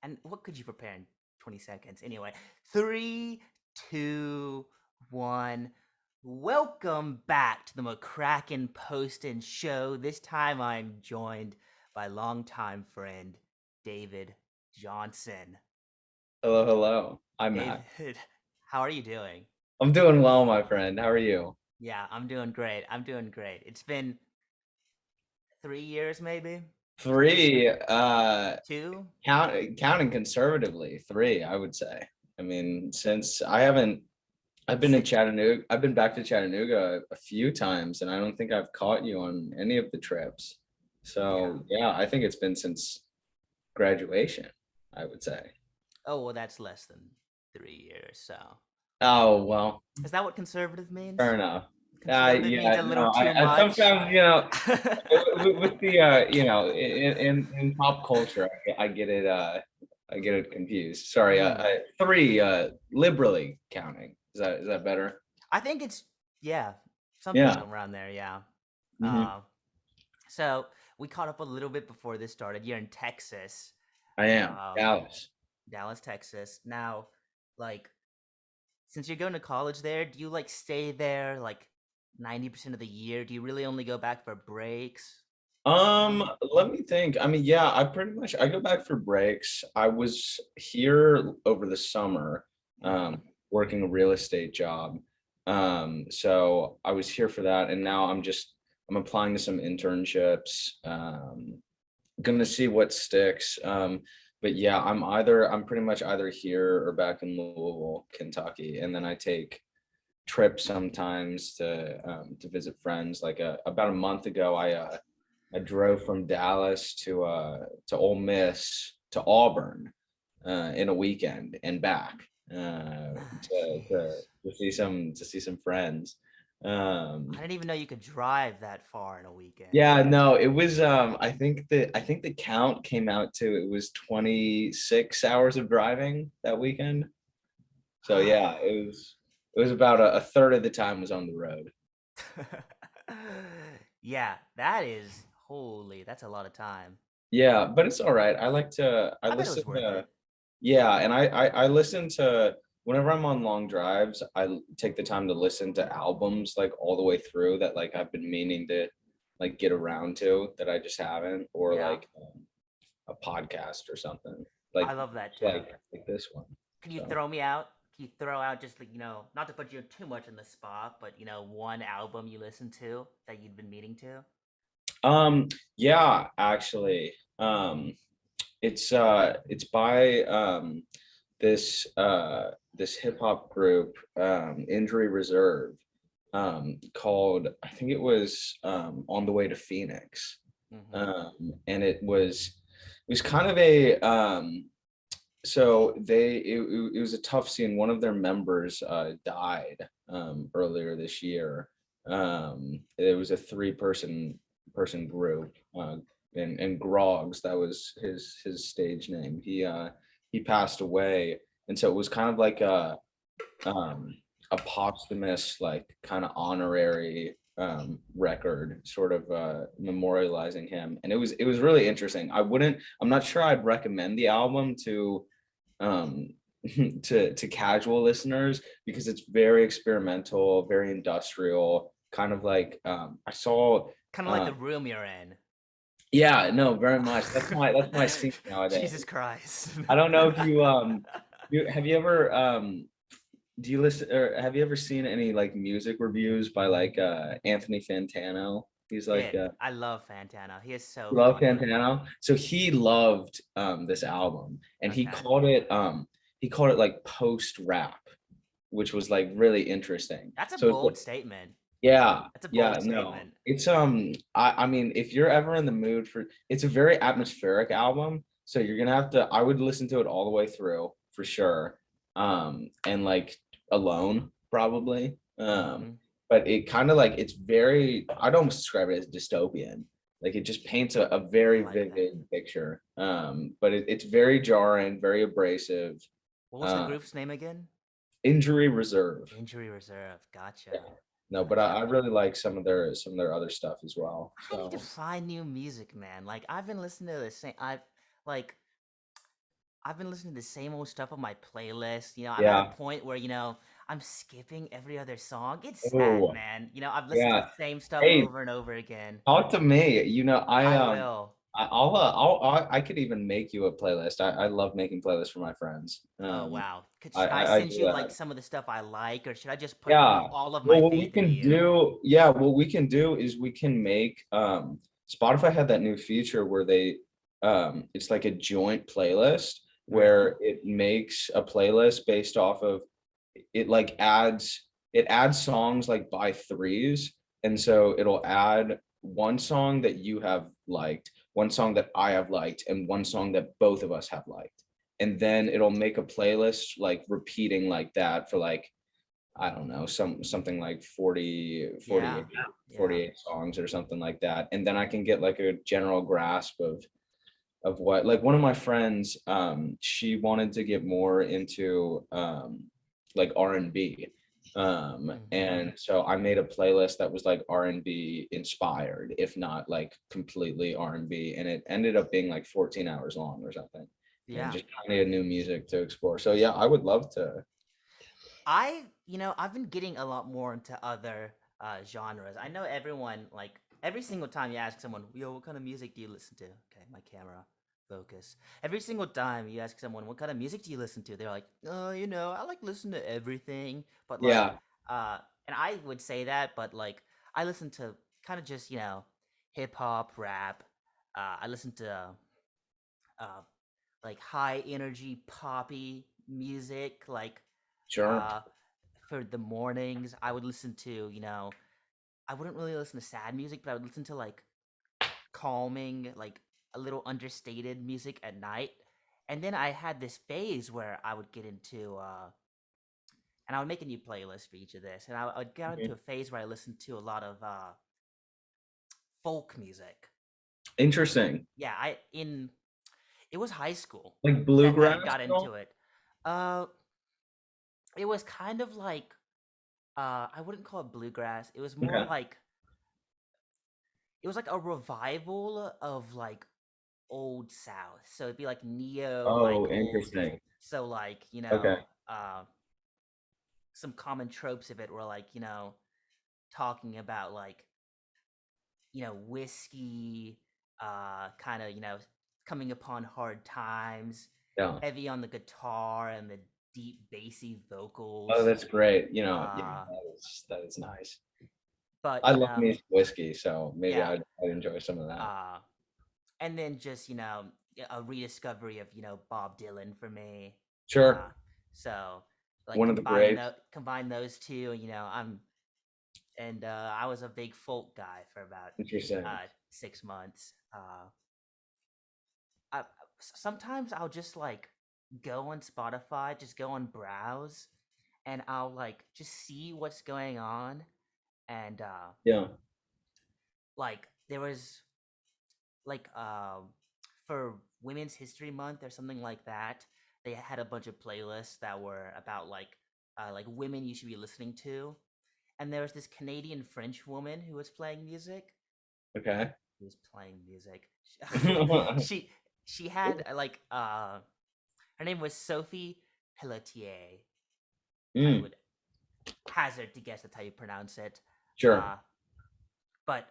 And what could you prepare in 20 seconds? Anyway, three, two, one. Welcome back to the McCracken Poston Show. This time I'm joined by longtime friend David Johnson. Hello, hello. I'm Matt. David, how are you doing? I'm doing well, my friend. How are you? Yeah, I'm doing great. I'm doing great. It's been 3 years, maybe Three, two. counting conservatively, three, I would say. I mean, since I haven't, I've been in Since Chattanooga, I've been back to Chattanooga a few times, and I don't think I've caught you on any of the trips. yeah. So yeah, I think it's been since graduation, I would say. Oh well, that's less than 3 years. So Oh, well, is that what conservative fair means? enough. Conservative means Yeah, a little no, too I much. sometimes, with the in pop culture, I get it I get it confused. Sorry, Mm. three liberally counting. Is that better? I think it's yeah, something Yeah. around there. Yeah. Hmm. Uh, so we caught up a little bit before this started. You're in Texas, I am um, Dallas. Dallas, Texas. Now, like, since you're going to college there, do you like stay there like 90% of the year? Do you really only go back for breaks? Let me think. I mean, yeah, I go back for breaks. I was here over the summer, Mm-hmm. working a real estate job. So I was here for that, and now I'm applying to some internships. Gonna see what sticks. But yeah, I'm pretty much either here or back in Louisville, Kentucky, and then I take trips sometimes to visit friends. Like about a month ago, I drove from Dallas to Ole Miss to Auburn in a weekend and back Jeez. to see some friends. I Um, didn't even know you could drive that far in a weekend. yeah, no, it was I think the count came out to it was 26 hours of driving that weekend. So yeah, it was about a third of the time was on the road. Yeah, that is holy. That's a lot of time. Yeah, but it's all right. I I bet it listen was worth to it. Yeah, and I listen to whenever I'm on long drives, take the time to listen to albums like all the way through that like I've been meaning to like get around to that I just haven't, or Yeah, like a podcast or something I love that too. like this one. Can you So throw me out? Can you throw out just like, not to put you too much in the spot, but one album you listen to that you'd been meaning to? yeah, actually, it's by this hip hop group, Injury Reserve, called, I think it was On the Way to Phoenix. Mm-hmm. And it was kind of a so it was a tough scene. One of their members died earlier this year. It was a three person group, and Groggs, that was his stage name. He passed away, and so it was kind of like um, a posthumous, like kind of honorary record, sort of memorializing him, and it was really interesting. I'm not sure I'd recommend the album to um to casual listeners because it's very experimental, very industrial, kind of like I saw Kind of like the um room you're in. yeah, no, very much. That's my scene nowadays. Jesus Christ. I don't know if you have you ever do you listen, or have you ever seen any like music reviews by like Anthony Fantano? He's like Dude, I love Fantano. He is so love funny. Fantano. So he loved this album, and he Okay. called it like post rap, which was like really interesting. That's a So it's like, bold statement. yeah, That's a yeah, bold no. statement. It's I mean, if you're ever in the mood for, it's a very atmospheric album, so you're gonna have to, I would listen to it all the way through for sure. And like alone probably. Mm-hmm. But it kind of like, it's very, I'd almost describe it as dystopian. Like it just paints a I very like that. vivid picture. But it's very jarring, very abrasive. What was the Uh, group's name again? Injury Reserve. Injury Reserve. Yeah. Gotcha. No, but I Gotcha. really like some of their other stuff as well. I need to So find new music, man. Like I've been listening to the same. I've like I've been listening to the same old stuff on my playlist. I'm at a Yeah. point where I'm skipping every other song. It's sad, Oh, man. I've listened to the yeah. same stuff Hey, over and over again. talk to me. I will. I could even make you a playlist. I love making playlists for my friends. Oh wow. I Should I I send do you like that. some of the stuff I like, or should I just put Yeah. all of Well, my what we faith in can you? do, yeah, what we can do is we can make Spotify had that new feature where they it's like a joint playlist Really? where it makes a playlist based off of it like adds songs like by threes. And so it'll add one song that you have liked, one song that I have liked, and one song that both of us have liked. And then it'll make a playlist like repeating like that for like I don't know, something like 40, Yeah. 48, Yeah. 48 songs or something like that. And then I can get like a general grasp of what like one of my friends, she wanted to get more into like R&B. Hmm. And so I made a playlist that was like R&B inspired, if not like completely R&B. And it ended up being like 14 hours long or something. And Yeah. just kind of new music to explore. So yeah, I would love to. I've been getting a lot more into other genres. I know everyone, like, every single time you ask someone, yo, what kind of music do you listen to? Okay, my camera, focus. Every single time you ask someone, what kind of music do you listen to? They're like, I like listen to everything. But, like, Yeah, and I would say that, but, like, I listen to kind of just, hip hop, rap. I listen to, uh, like, high energy, poppy music, like, sure. uh, for the mornings, I would listen to, I wouldn't really listen to sad music, but I would listen to like calming, like a little understated music at night. And then I had this phase where I would get into, and I would make a new playlist for each of this. And I would get into Mhm. a phase where I listened to a lot of folk music. Interesting. Yeah, it was high school Like that I bluegrass got at all? into it. Uh, it was kind of like, I wouldn't call it bluegrass. Okay. It was like a revival of like old South. So it'd be like neo, like Oh, old. interesting. So like Okay. some common tropes of it were like talking about like whiskey, kind of coming upon hard times, Yeah. heavy on the guitar and the deep bassy Oh, vocals. that's great. Yeah, Uh, that is nice. but I love me some whiskey, so maybe yeah. I'd enjoy some of that. Uh, and then just a rediscovery of Bob Dylan for me. Sure. So like One of the greats. combine those two, I was a big folk guy for about Interesting. 6 months. Sometimes I'll just like go on Spotify, just go on browse, and I'll like just see what's going on. And Yeah. like there was like for Women's History Month or something like that. They had a bunch of playlists that were about like women you should be listening to. And there was this Canadian French woman who was playing music. Okay. Who was playing music? she she had her name was Sophie Pelletier. I Mm, would hazard to guess that's how you pronounce it. sure. Uh, but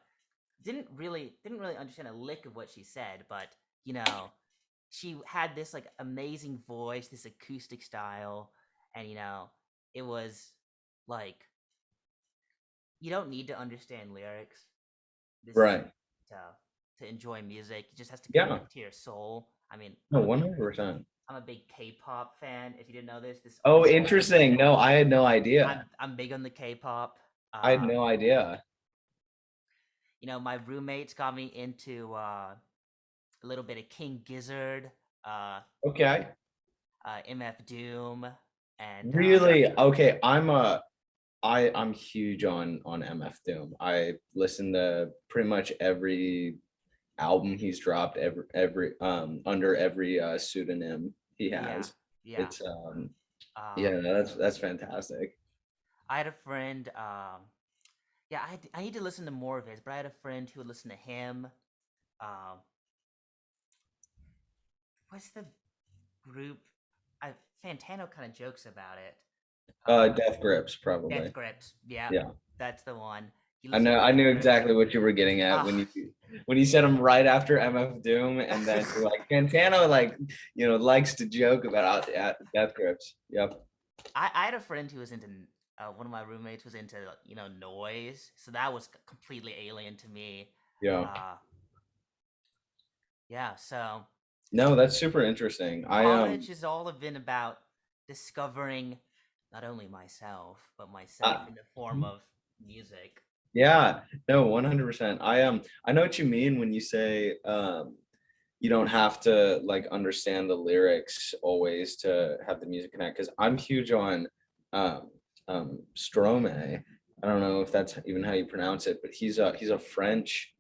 didn't really understand a lick of what she said, but you know, she had this like amazing voice, this acoustic style, and it was like you don't need to understand lyrics. This Right. to to enjoy music. It just has to Yeah. connect to your soul. I mean, No, 100%. I'm a big K-pop fan. If you didn't know this Oh, also has to interesting. No, I had no idea. I'm big on the K-pop. I had Uh, no idea. my roommates got me into a little bit of King Gizzard, uh, Okay. MF Doom, and Really? Okay. I'm huge on MF Doom. I listen to pretty much every album he's dropped, every under every pseudonym he yeah, has. yeah. It's Um, yeah, no, that's fantastic. I had a friend. Yeah, I need to listen to more of his, but I had a friend who would listen to him. Um, what's the group. I Fantano kind of jokes about it. Uh, Death Grips, Death probably. Grips. Yeah, Yeah. that's the one. He I listens know. to I Death knew Grips. exactly what you were getting at Ah, when you said him right after MF Doom, and then you're like Fantano, like likes to joke about Death Grips. Yep. I had a friend who was into one of my roommates was into noise, so that was completely alien to me. Yeah. Uh, yeah, so No, that's super interesting. college has all been about discovering not only myself but myself I in the form of music. yeah, no, 100%. I know what you mean when you say you don't have to like understand the lyrics always to have the music connect, because I'm huge on um Stromae. I don't know if that's even how you pronounce it, but he's a French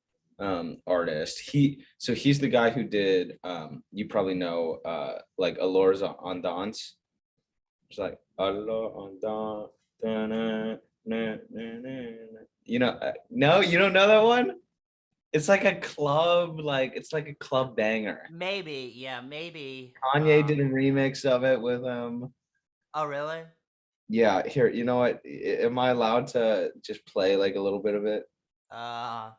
artist. He's the guy who did you probably know like Alors en Danse. It's like Alors en Danse. Da-na, na, na, na, na. No, you don't know that one? It's like a club, it's like a club banger. Maybe, yeah, maybe. Kanye did a remix of it with Oh, really? yeah, here, you know what? Am I allowed to just play like a little bit of it? Uh,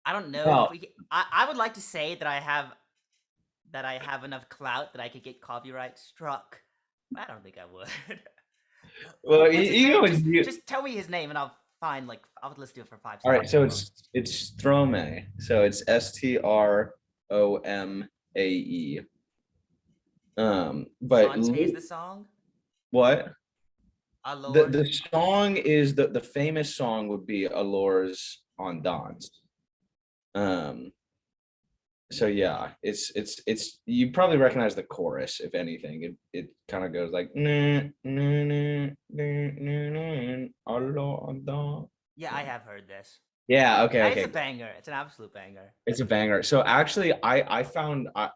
I don't know if No. we. I would like to say that I have enough clout that I could get copyright struck. I don't think I would. Well, What's his you name? always you Just tell me his name and I'll find I'll listen to it for five all right, seconds. so it's Strome. So it's Stromae. But Shantae is the song. what? Allure. The song is the famous song would be Allures on Dance. Um, so yeah, it's you probably recognize the chorus if anything. It kind of goes like nah, nah, nah, nah, nah, nah, Allah, Allah. Yeah, I have heard this. Yeah, okay, And it's a okay. banger. It's an absolute banger. It's a banger. So actually I found out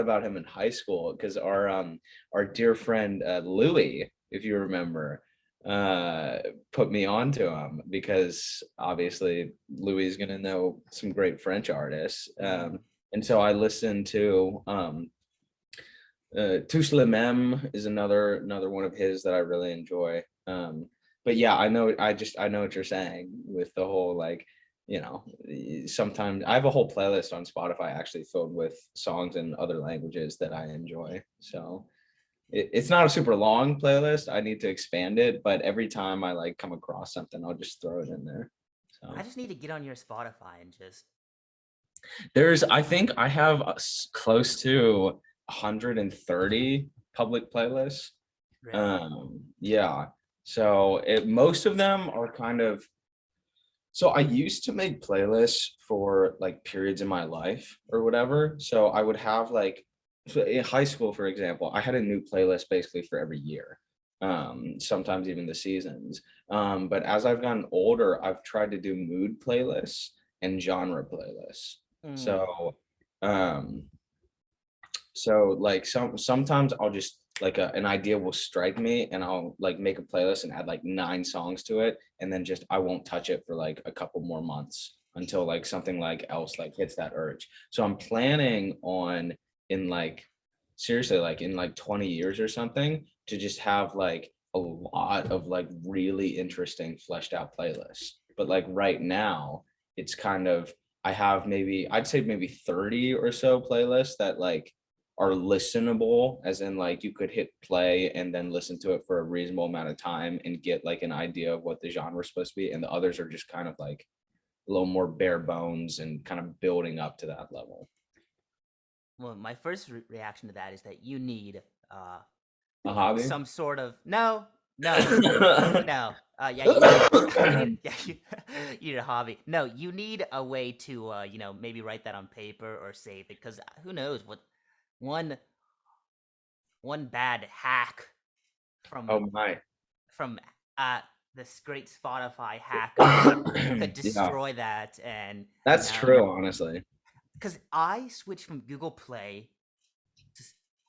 about him in high school because our dear friend Louis, if you remember, uh put me on to him because obviously Louis is gonna know some great French artists. Mm. And so I listened to Tous les Mêmes is another one of his that I really enjoy. But yeah, I know what you're saying with the whole like, sometimes I have a whole playlist on Spotify actually filled with songs in other languages that I enjoy. So it's not a super long playlist. I need to expand it, but every time I like come across something, I'll just throw it in there. I So just need to get on your Spotify and just I think I have close to 130 public playlists. really. Yeah. So most of them are kind of, so I used to make playlists for like periods in my life or whatever. So I would have like, so in high school, for example, I had a new playlist basically for every year. Sometimes even the seasons. But as I've gotten older, I've tried to do mood playlists and genre playlists. Mm. So um like sometimes I'll just like an idea will strike me and I'll like make a playlist and add like 9 songs to it, and then just I won't touch it for like a couple more months until like something like else like hits that urge. So I'm planning on, in like seriously like in like 20 years or something, to just have like a lot of like really interesting fleshed out playlists. But like right now it's kind of, I have maybe I'd say maybe 30 or so playlists that like are listenable, as in like you could hit play and then listen to it for a reasonable amount of time and get like an idea of what the genre is supposed to be, and the others are just kind of like a little more bare bones and kind of building up to that level. Well, my first reaction to that is that you need uh A hobby. some sort of no. Yeah, you need you need yeah you need a hobby. No, you need a way to maybe write that on paper or save it because who knows what one one bad hack from Oh my. from uh this great Spotify hacker could Yeah, destroy that and that's true, honestly. because I switched from Google Play to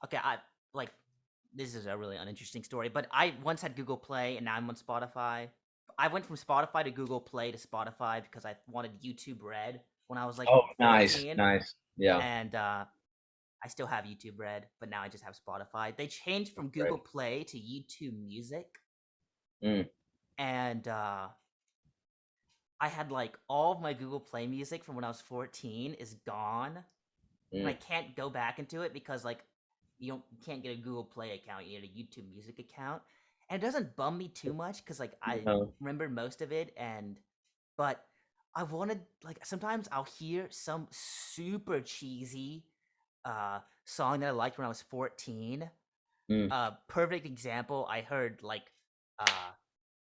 okay I like this is a really uninteresting story, but I once had Google Play and now I'm on Spotify. I went from Spotify to Google Play to Spotify because I wanted YouTube Red when I was like Oh, nice, 14, nice. Yeah. and I still have YouTube Red, but now I just have Spotify. They changed from Right. Google Play to YouTube Music, Mm, and I had like all of my Google Play music from when I was 14 is gone, and I mm, can't go back into it because like you can't get a Google Play account. You need a YouTube Music account, and it doesn't bum me too much because like I no, remember most of it, and but I wanted like sometimes I'll hear some super cheesy song that I liked when I was 14. mm, Perfect example, I heard like uh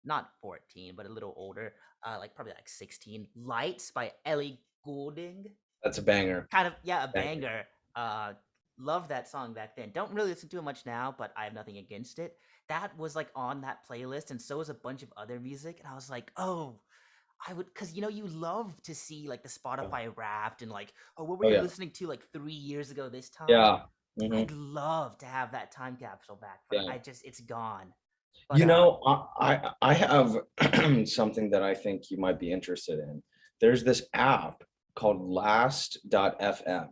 not 14, but a little older, like probably like 16. Lights by Ellie Goulding. that's a banger. Kind of, yeah, a Banger. banger. Love that song back then. Don't really listen to it much now, but I have nothing against it. That was like on that playlist, and so was a bunch of other music. And I was like, oh, I would, because you love to see like the Spotify Wrapped and like, oh, what were Oh you yeah, listening to like 3 years ago this time? yeah. I'd Hmm. love to have that time capsule back, but Yeah. it's gone. But You know, I have something that I think you might be interested in. There's this app called Last.fm.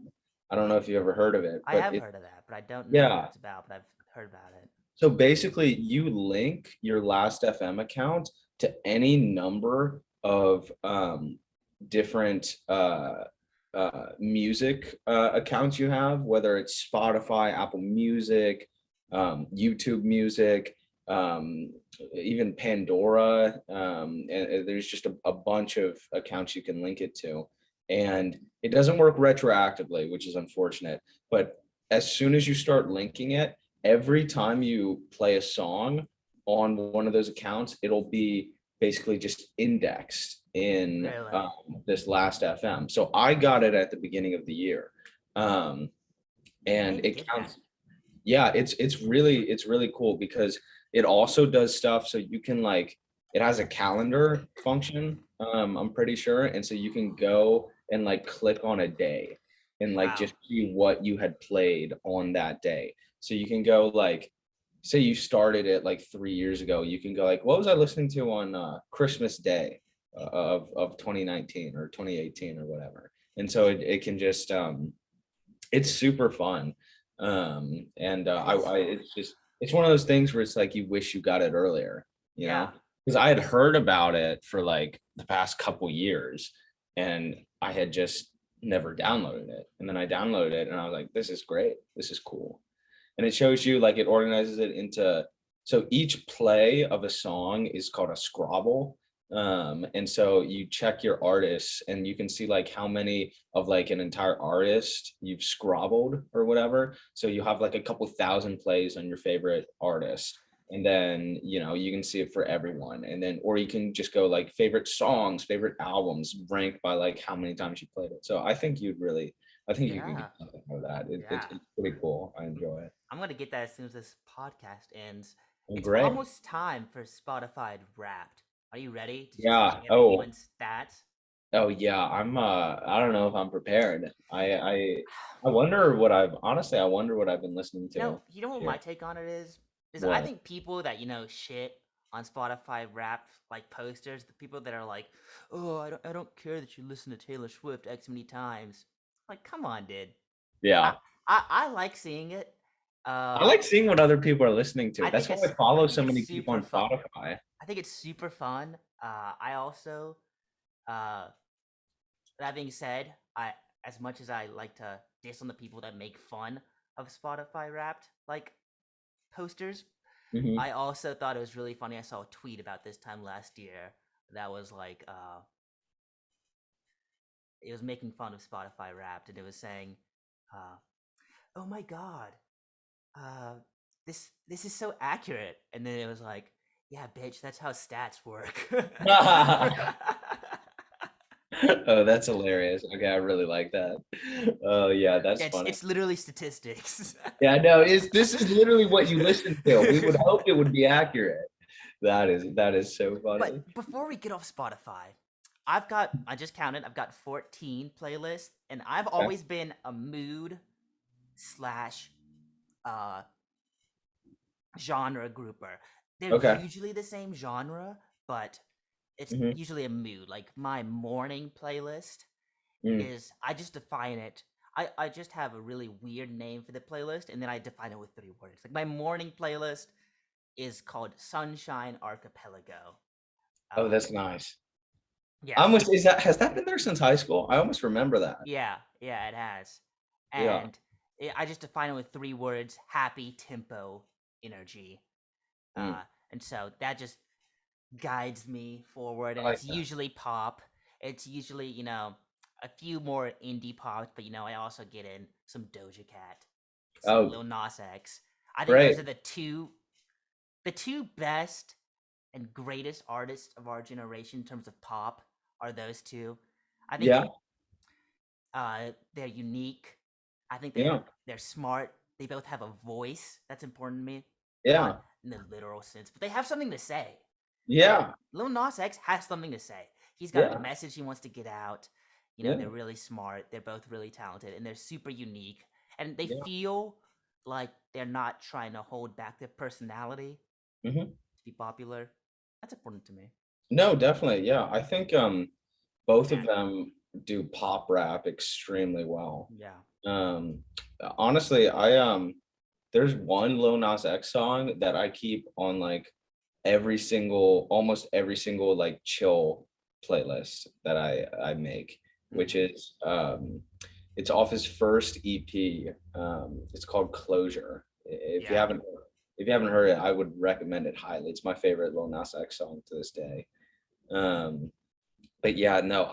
I don't know if you ever heard of it, I but have it heard of that, but I don't know what yeah. it's about. But I've heard about it. So basically, you link your Last FM account to any number of different music accounts you have, whether it's Spotify, Apple Music, YouTube Music, um, even Pandora. And there's just a bunch of accounts you can link it to. And it doesn't work retroactively, which is unfortunate. But as soon as you start linking it, every time you play a song on one of those accounts, it'll be basically just indexed in Really, this Last FM. So I got it at the beginning of the year, I and need to it get that. counts. Yeah, it's really cool because it also does stuff so you can like it has a calendar function, I'm pretty sure, and so you can go and like click on a day and like Wow. just see what you had played on that day. So you can go like say you started it like 3 years ago, you can go like, what was I listening to on Christmas Day of 2019 or 2018 or whatever. And so it can just it's super fun. And That is fun. it's one of those things where it's like you wish you got it earlier, you Yeah. know, because I had heard about it for like the past couple years and I had just never downloaded it. And then I downloaded it and I was like, this is great. This is cool. And it shows you like it organizes it into so each play of a song is called a scrabble. And so you check your artists and you can see like how many of like an entire artist you've scrabbled or whatever. So you have like a couple thousand plays on your favorite artist. And then, you can see it for everyone. And then, or you can just go like favorite songs, favorite albums, ranked by like how many times you played it. So I think you could get Yeah. something out of that. It's Yeah. it's pretty cool. I enjoy it. I'm gonna get that as soon as this podcast ends. Well, It's great. almost time for Spotify Wrapped. Are you ready to just Yeah. give Oh, everyone's stats? oh yeah. I don't know if I'm prepared. I wonder what I wonder what I've been listening to You know this what my year. take on it is? Is I What? think people that shit on Spotify rap like posters, the people that are like, "Oh, I don't care that you listen to Taylor Swift X many times." Like, come on, dude. I Yeah. I like seeing it. I Uh, like seeing what other people are listening to. That's why I I follow think so it's many people super on fun. Spotify. I think it's super fun. I also, uh, that being said, I as much as I like to diss on the people that make fun of Spotify Wrapped like posters, Hmm. I also thought it was really funny. I saw a tweet about this time last year that was like, it was making fun of Spotify Wrapped, and it was saying, uh, "Oh my god, uh, this is so accurate," and then it was like, "Yeah, bitch, that's how stats work." Oh, that's hilarious. Okay, I really like that. Oh yeah, that's funny. It's literally statistics. Yeah, no, this is literally what you listen to. We would hope it would be accurate. That is so But funny. before we get off Spotify, I just counted, I've got 14 playlists, and I've Okay. always been a mood slash uh genre grouper. They're Okay. usually the same genre, but it's Hmm. usually a mood. Like my morning playlist Mm, is I just define it. I just have a really weird name for the playlist, and then I define it with 3 words. Like my morning playlist is called Sunshine Archipelago. Oh, Uh, that's nice. I yeah, almost is that has that been there since high school? I almost remember that. yeah, it has, Yeah. and I just define it with 3 words: happy, tempo, energy. Mm, And so that just guides me forward, I and like it's that. usually pop. It's usually a few more indie pops, but I also get in some Doja Cat, some Oh, Lil Nas X. I think those great. are the two best and greatest artists of our generation in terms of pop are those two. I think Yeah. they're unique. I think they're Yeah. they're smart. They both have a voice that's important to me, not Yeah. in the literal sense, but they have something to say. Like Yeah. Lil Nas X has something to say. He's got a Yeah. message he wants to get out. They're Yeah. really smart. They're both really talented, and they're super unique. And they Yeah. feel like they're not trying to hold back their personality Hmm. to be popular. That's important to me. No, definitely. Yeah. I think both of Yeah, them do pop rap extremely well. yeah. Um honestly, I there's one Lil Nas X song that I keep on like almost every single like chill playlist that I make, which Mm-hmm. is it's off his first EP. It's called Closure. Yeah. If you haven't heard it, I would recommend it highly. It's my favorite Lil Nas X song to this day. Um, but yeah, no,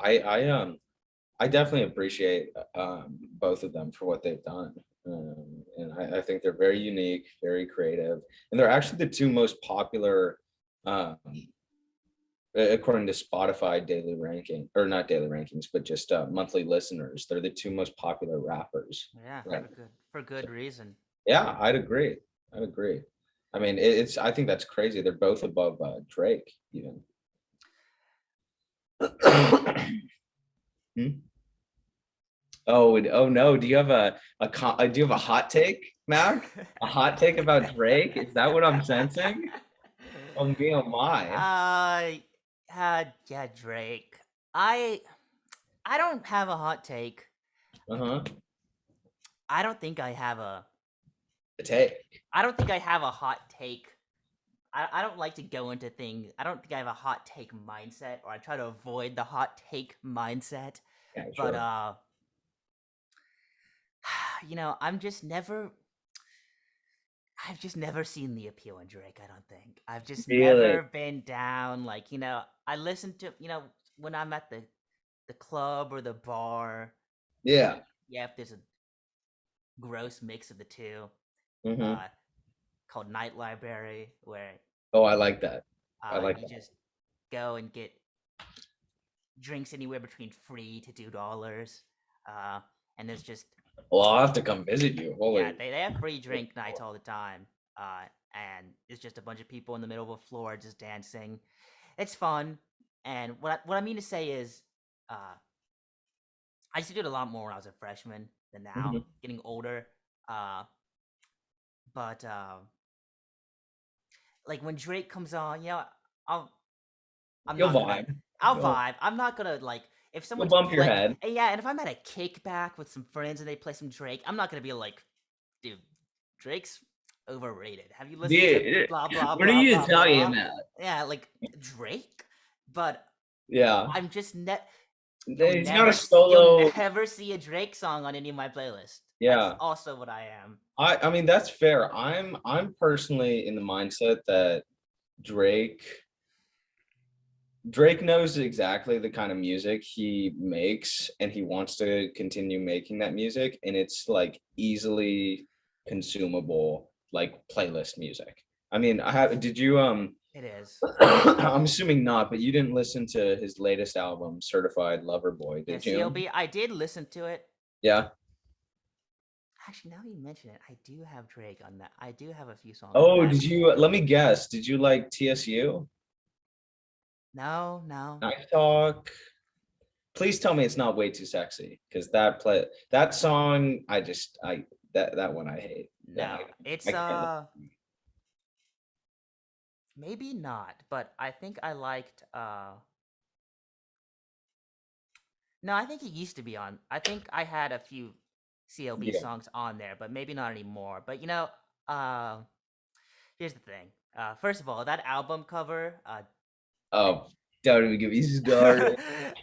I definitely appreciate both of them for what they've done. And I think they're very unique, very creative, and they're actually the two most popular, um, according to Spotify daily ranking, or not daily rankings, but just monthly listeners. They're the two most popular rappers. Yeah, Right. for good reason. Yeah, I'd agree. I'd agree. I mean, it's. I think that's crazy. They're both above Drake, even. Hmm? Oh no! Do you have do you have a hot take, Mac? A hot take about Drake? Is that what I'm sensing? Oh me, oh my. uh, yeah, Drake. I I don't have a hot take. Uh-huh. I don't think I have a. A take. I don't think I have a hot take. I don't like to go into things. I don't think I have a hot take mindset, or I try to avoid the hot take mindset. Yeah, But sure. I'm just never. I've just never seen the appeal in Drake. I don't think I've just Really? never been down. Like I listen to when I'm at the club or the bar. Yeah. Yeah, if there's a gross mix of the two, Hmm. uh, called Night Library, where Oh, I like that. I like you that. just go and get drinks anywhere between free to $2. Uh, and there's just Well, I'll have to come visit you. yeah, Holy. they have free drink nights all the time. And it's just a bunch of people in the middle of a floor just dancing. It's fun. And what I mean to say is, uh, I used to do it a lot more when I was a freshman than now, Mhm. getting older. Uh, but like when Drake comes on, I'll I'm You'll not gonna. vibe. I'll You'll vibe. I'm not gonna like if you'll someone's bump your play. head. And yeah, and if I'm at a kickback with some friends and they play some Drake, I'm not gonna be like, dude, Drake's overrated. Have you listened to Dude, blah blah what are blah you blah talking blah? about? Yeah, like Drake, but Yeah. I'm just you'll He's not a never you'll solo. never see a Drake song on any of my playlists. That's Yeah. also what I am. I mean that's fair. I'm personally in the mindset that Drake Drake knows exactly the kind of music he makes and he wants to continue making that music and it's like easily consumable like playlist music. I mean, I have did you It is. I'm assuming not, but you didn't listen to his latest album, Certified Lover Boy, Yeah, did you? CLB. I did listen to it. Yeah. Actually, now you mention it, I do have Drake on that. I do have a few songs on Oh, that. did you let me guess, did you like TSU? No, no, Night Talk? Please tell me it's not way too sexy because that song I that one I hate. That no. I It's can't. maybe not, but I think I liked no, I think it used to be on. I think I had a few. CLB Yeah. songs on there, but maybe not anymore. But uh, here's the thing. First of all, that album cover, Oh, don't even get me started.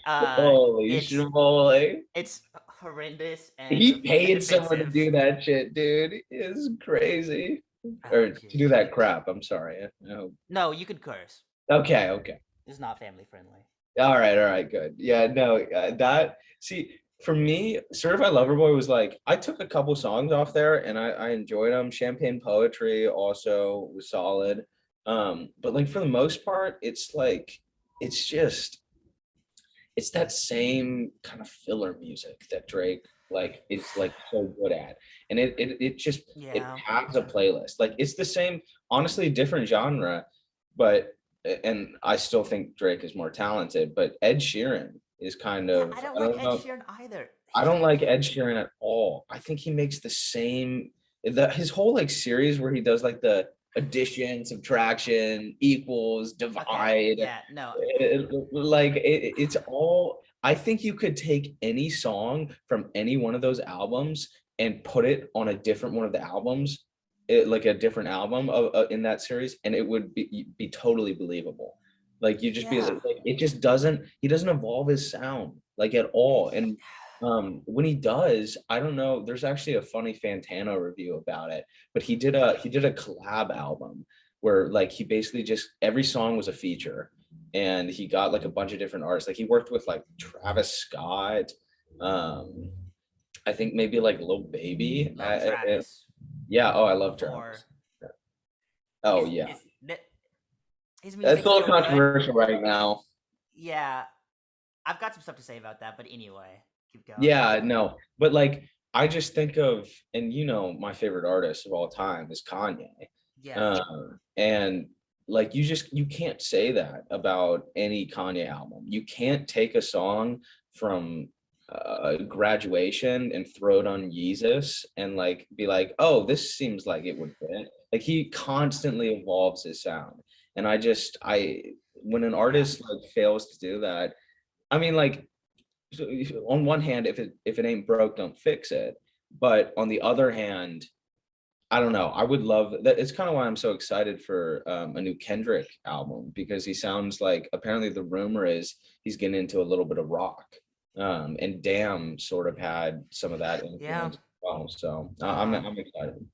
uh, Holy it's schmoly. it's horrendous and He paid someone to offensive. do that shit, dude. It's crazy. Oh, Or to do jeez. that crap. I'm sorry. No. No, you could curse. Okay, okay. It's not family friendly. All right, good. Yeah, no, that see for me, Certified Lover Boy was like I took a couple songs off there and I enjoyed them. Champagne Poetry also was solid. But like for the most part, it's like it's just it's that same kind of filler music that Drake like is like so good at. And it just it Yeah. has a playlist. Like it's the same, honestly, different genre, but and I still think Drake is more talented, but Ed Sheeran is kind Yeah, I of don't I like don't Ed know. Sheeran either. I He's don't like Ed weird. Sheeran at all. I think he makes the same his whole like series where he does like the addition, subtraction, equals, Okay. divide. Yeah. No. It's all. I think you could take any song from any one of those albums and put it on a different one of the albums, like a different album in that series, and it would be totally believable. Like you just be Yeah. like, it just doesn't. He doesn't evolve his sound like at all, It's, and when he does, I don't know, there's actually a funny Fantano review about it, but he did a collab album where like he basically just every song was a feature and he got like a bunch of different artists. Like he worked with like Travis Scott, um I think maybe like Lil Baby. love Travis Yeah, oh I love before Travis. Oh his yeah. his his That's a music's little still good. controversial right now. Yeah, I've got some stuff to say about that, but anyway, keep going. Yeah, no, but like I just think of, and my favorite artist of all time is Kanye, Yeah, and like you can't say that about any Kanye album. You can't take a song from Graduation and throw it on Yeezus and like be like, oh, this seems like it would fit. Like he constantly evolves his sound, and I when an yeah, artist like fails to do that, I mean like so on one hand, if it ain't broke, don't fix it. But on the other hand, I don't know. I would love that. It's kind of why I'm so excited for a new Kendrick album because he sounds like apparently the rumor is he's getting into a little bit of rock. And Damn sort of had some of that yeah. influence as well. So Uh, I'm excited.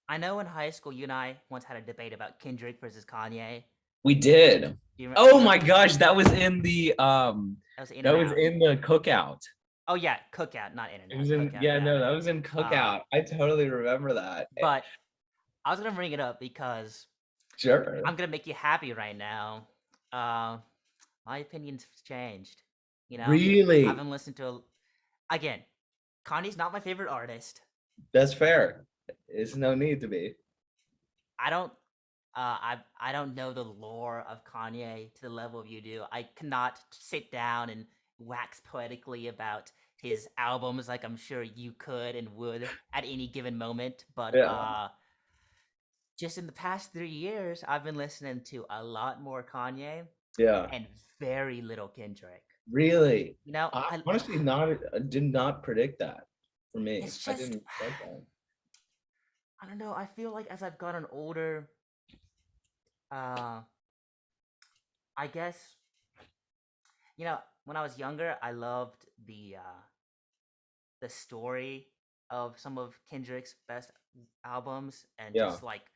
I know in high school you and I once had a debate about Kendrick versus Kanye. We did. Do you Oh my remember? gosh, that was in the That was in that and was out. in the cookout. Oh yeah, Cookout, not In and It Out. was in Cookout, yeah, yeah. no, that was in Uh, cookout. I totally remember that. but I was gonna bring it up because Sure. I'm gonna make you happy right now. Uh, my opinion's changed. You know, I've Really? been listening to again. Kanye's not my favorite artist. That's fair. It's no need to be. I don't. I don't know the lore of Kanye to the level you do. I cannot sit down and wax poetically about his albums like I'm sure you could and would at any given moment. But Yeah. just in the past 3 years, I've been listening to a lot more Kanye Yeah. and very little Kendrick. Really? You know, I I honestly not did not predict that for me. it's I just didn't expect that. I don't know. I feel like as I've gotten older, uh, I guess when I was younger, I loved the story of some of Kendrick's best albums, and Yeah. just like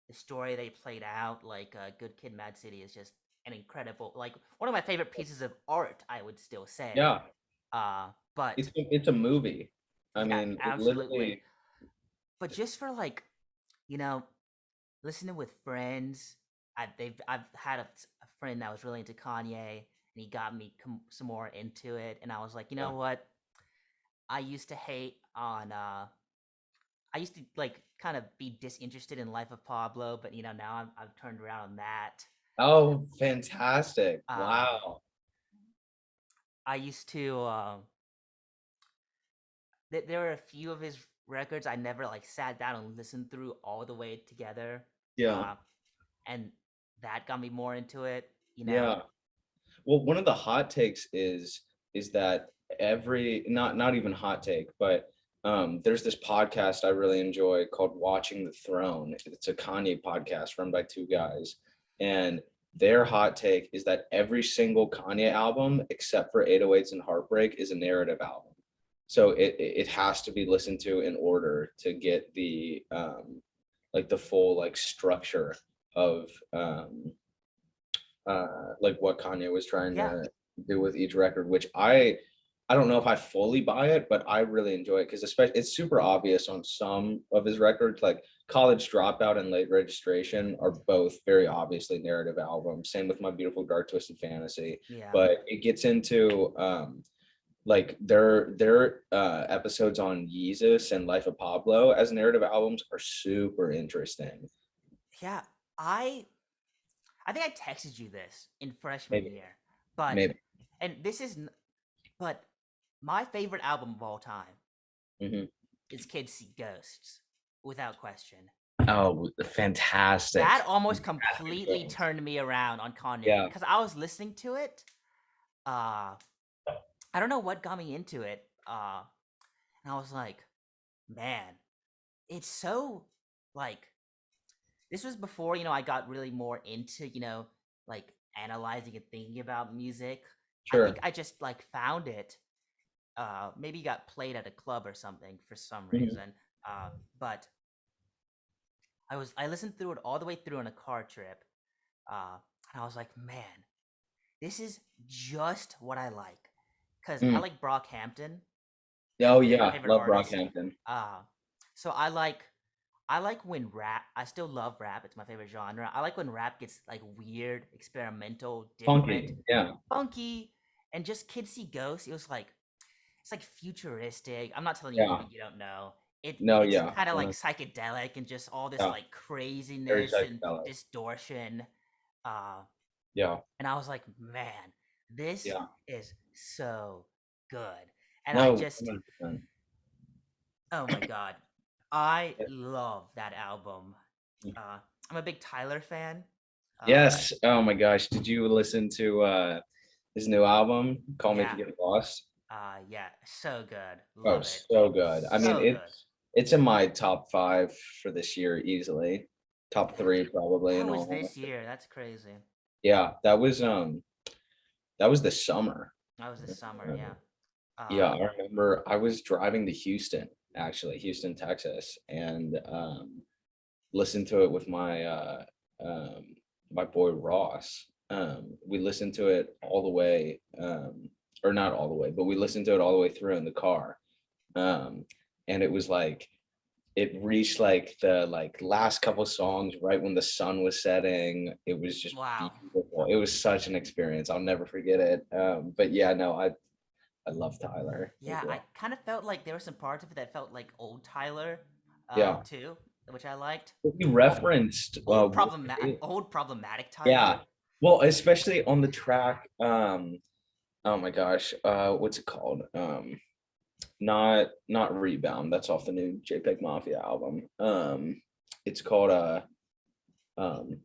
the story they played out, like Good Kid, Mad City, is just an incredible, like one of my favorite pieces of art. I would still say, Yeah. but It's a movie. I yeah, mean, it absolutely. literally But just for like you know listening with friends. I've had a friend that was really into Kanye, and he got me some more into it. And I was like, you yeah. know what? I used to hate on. I used to like kind of be disinterested in Life of Pablo, but now I've turned around on that. Oh, fantastic. Um, Wow. I used to. There were a few of his records I never like sat down and listened through all the way together. Yeah. Uh, and that got me more into it. Yeah. Well, one of the hot takes is that every not even hot take, but There's this podcast I really enjoy called Watching the Throne. It's a Kanye podcast run by two guys, and their hot take is that every single Kanye album, except for 808s and Heartbreak, is a narrative album. So it has to be listened to in order to get the like the full like structure of like what Kanye was trying Yeah, to do with each record, which I don't know if I fully buy it, but I really enjoy it because especially it's super obvious on some of his records, like College Dropout and Late Registration are both very obviously narrative albums. Same with My Beautiful Dark Twisted Fantasy, yeah, but it gets into like their episodes on Yeezus and Life of Pablo as narrative albums are super interesting. yeah. I I think I texted you this in freshman Maybe, year, but maybe. and this is but my favorite album of all time Hmm. is Kids See Ghosts, without question. Oh, fantastic. That almost Fantastic completely choice. turned me around on Kanye Yeah. because I was listening to it. Uh, I don't know what got me into it. And I was like, man, it's so like this was before I got really more into like analyzing and thinking about music. I think Sure. I just like found it. Maybe got played at a club or something for some Mhm. reason. But I listened through it all the way through on a car trip. And I was like, man, this is just what I like. Cause I Mm. like Brockhampton. Oh He's my yeah, favorite love artist. Brockhampton. Uh, so I like when rap. I still love rap. It's my favorite genre. I like when rap gets like weird, experimental, different, Funky. Yeah. funky, and just Kids See Ghosts. It was like it's like futuristic. I'm not telling you Yeah. anything you don't know. No, It's yeah. kind of like psychedelic and just all this Yeah. like Very craziness and psychedelic. distortion. Uh, Yeah. and I was like, man, this Yeah. is so good. And I No, just, 100%. oh my god, I love that album. I'm a big Tyler fan. Uh, Yes. Oh my gosh. Did you listen to his new album, Call Me If yeah, You Get Lost? yeah, so good. Oh, Love it. so good. I mean, So good. it's in my top five for this year easily. Top three probably That in was all. this year. That's crazy. Yeah, that was the summer. That was this summer. Yeah. Yeah, Uh, I remember I was driving to Houston, actually, Houston, Texas, and listened to it with my boy Ross. We listened to it all the way, or not all the way, but we listened to it all the way through in the car. Um, and it was like it reached like the like last couple songs right when the sun was setting. It was just wow. beautiful. It was such an experience. I'll never forget it. But yeah, no, I love Tyler as Yeah, I well. kind of felt like there were some parts of it that felt like old Tyler, Yeah. too, which I liked. He Oh, referenced old problematic yeah. Tyler. Well, especially on the track, oh my gosh, what's it called? Not Rebound. That's off the new JPEG Mafia album. It's called um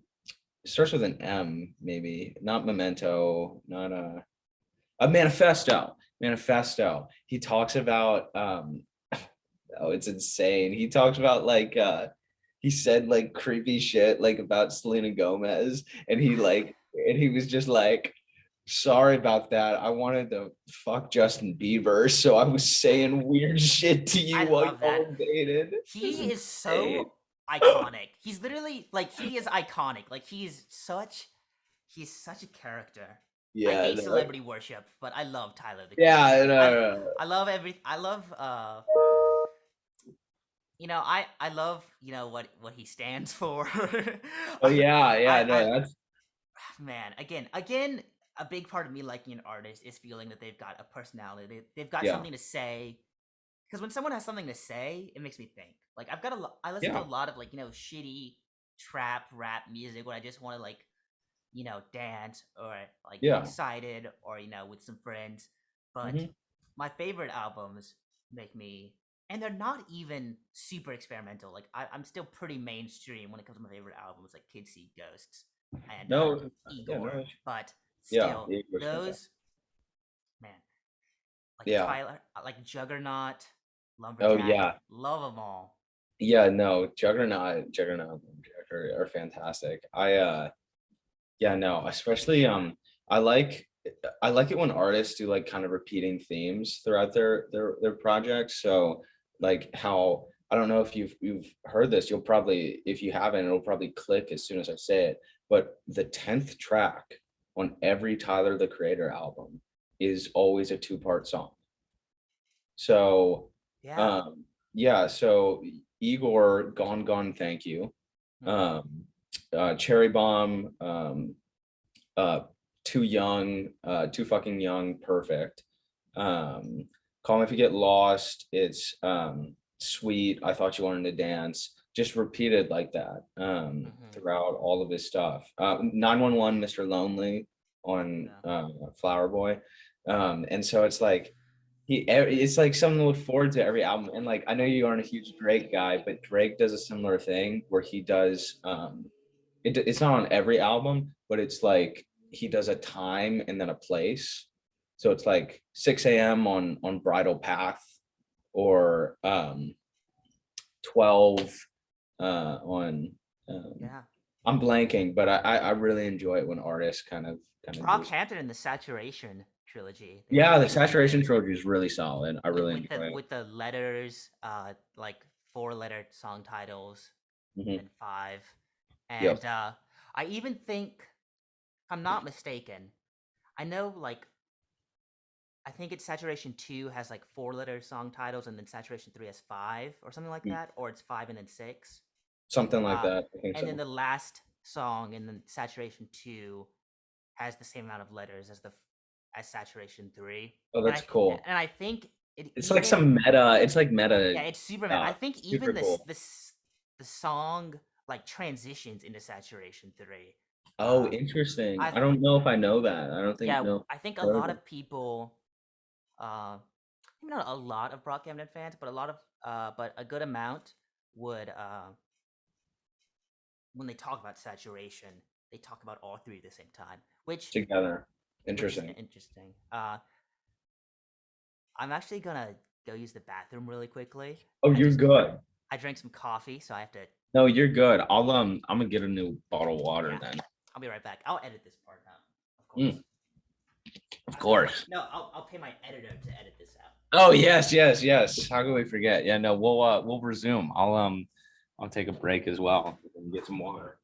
it starts with an M, maybe. Not Memento, not a Manifesto. Manifesto. He talks about oh, it's insane. He talks about like he said like creepy shit like about Selena Gomez and he was just like sorry about that. I wanted to fuck Justin Bieber, so I was saying weird shit to I you while love that. y'all dated. It's He is insane. so iconic. He's literally like he is iconic. Like he's such a character. I Yeah, hate no, celebrity worship, but I love Tyler the yeah, Creator. no, I no, no. I love I love I love what he stands for. Oh yeah, yeah, I no, that's man, again, a big part of me liking an artist is feeling that they've got a personality. They've got yeah, something to say. Because when someone has something to say, it makes me think. Like I listen to a yeah, lot of like shitty trap rap music when I just want to like dance or like get yeah. excited or with some friends. But Hmm. my favorite albums make me, and they're not even super experimental. Like I'm still pretty mainstream when it comes to my favorite albums, like Kids See Ghosts and No, yeah, Igor. no, But yeah, still, it was fantastic. those man, like Yeah. Tyler, like Juggernaut. Oh Lumberjack, yeah, love them all. yeah. No, Juggernaut, and Lumberjack are fantastic. Yeah, no, especially I like I like it when artists do like kind of repeating themes throughout their projects. So like how I don't know if you've heard this, you'll probably if you haven't, it'll probably click as soon as I say it. But the 10th track on every Tyler the Creator album is always a two-part song. So Yeah. um yeah, so Igor, Gone Gone Thank You, Hmm. um Cherry Bomb, uh too fucking young, perfect. um Call Me If You Get Lost, it's sweet, I Thought You Wanted to Dance, just repeated like that Hmm. throughout all of his stuff. 911 Mr. Lonely on Yeah. Flower Boy. And so it's like it's like something to look forward to every album. And like I know you aren't a huge Drake guy, but Drake does a similar thing where he does it's not on every album, but it's like he does a time and then a place. So it's like 6 a.m. on Bridal Path, or 12 on Yeah. I'm blanking, but I really enjoy it when artists kind of do. Brockhampton and the Saturation trilogy. They Yeah, both the Saturation trilogy is really solid. I really enjoy it. with the letters, like four-letter song titles, and Hmm. then five. And Yep. I even think, if I'm not mistaken, I know like I think it's Saturation 2 has like four-letter song titles, and then Saturation 3 has five or something like that, or it's five and then six. Something like Uh, that. I think and then so. the last song in the Saturation 2 has the same amount of letters as the as Saturation 3. Oh, And that's cool. I think it It's like even some meta. It's like meta yeah, it's super meta. I stuff. think even Super cool. the song like transitions into Saturation 3. Oh, Uh interesting. I I don't know if I know that. I don't think Yeah, no. I think a Heard lot that. of people maybe not a lot of Brockhampton fans, but a lot of but a good amount would when they talk about saturation, they talk about all three at the same time, Together. which is Interesting. interesting. I'm actually gonna go use the bathroom really quickly. Oh, I you're just good. I drank some coffee, so I have to. No, you're good. I'm gonna get a new bottle of water Yeah, then. I'll be right back. I'll edit this part out, of course. Mm, of I pay my course. no. I'll pay my editor to edit this out. Oh yes, yes, yes. How can we forget? Yeah, no, we'll resume. I'll take a break as well and get some water.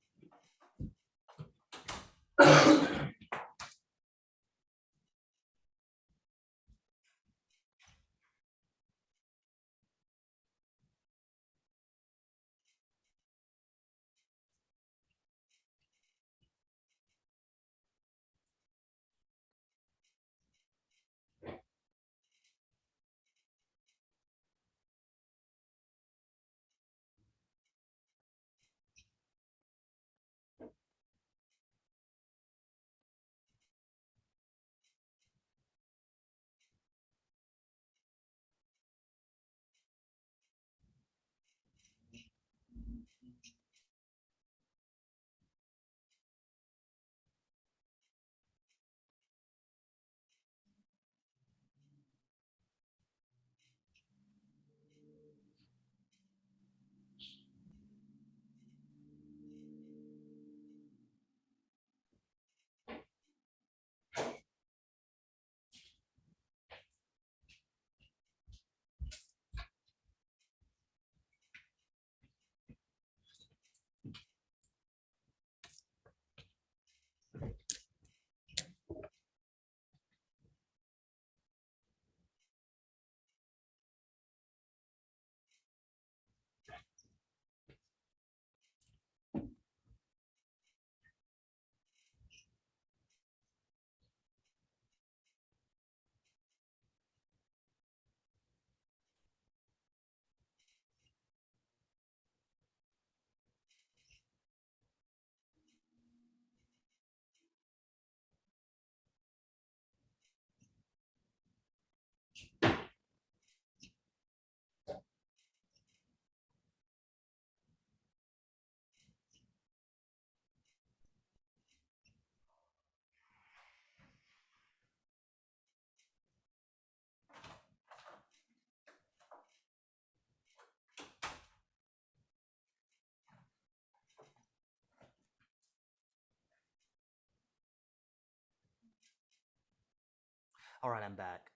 All right, I'm back.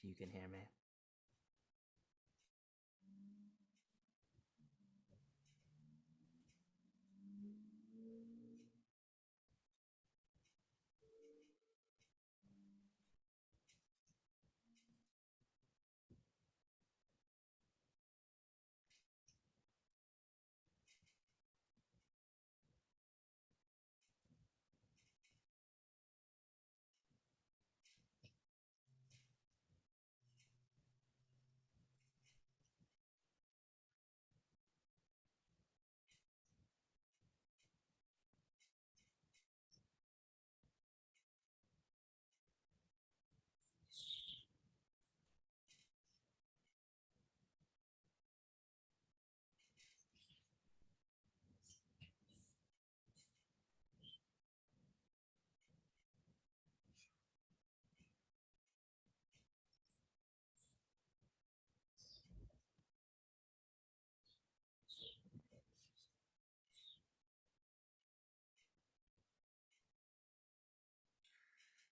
If you can hear me.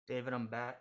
David, I'm back.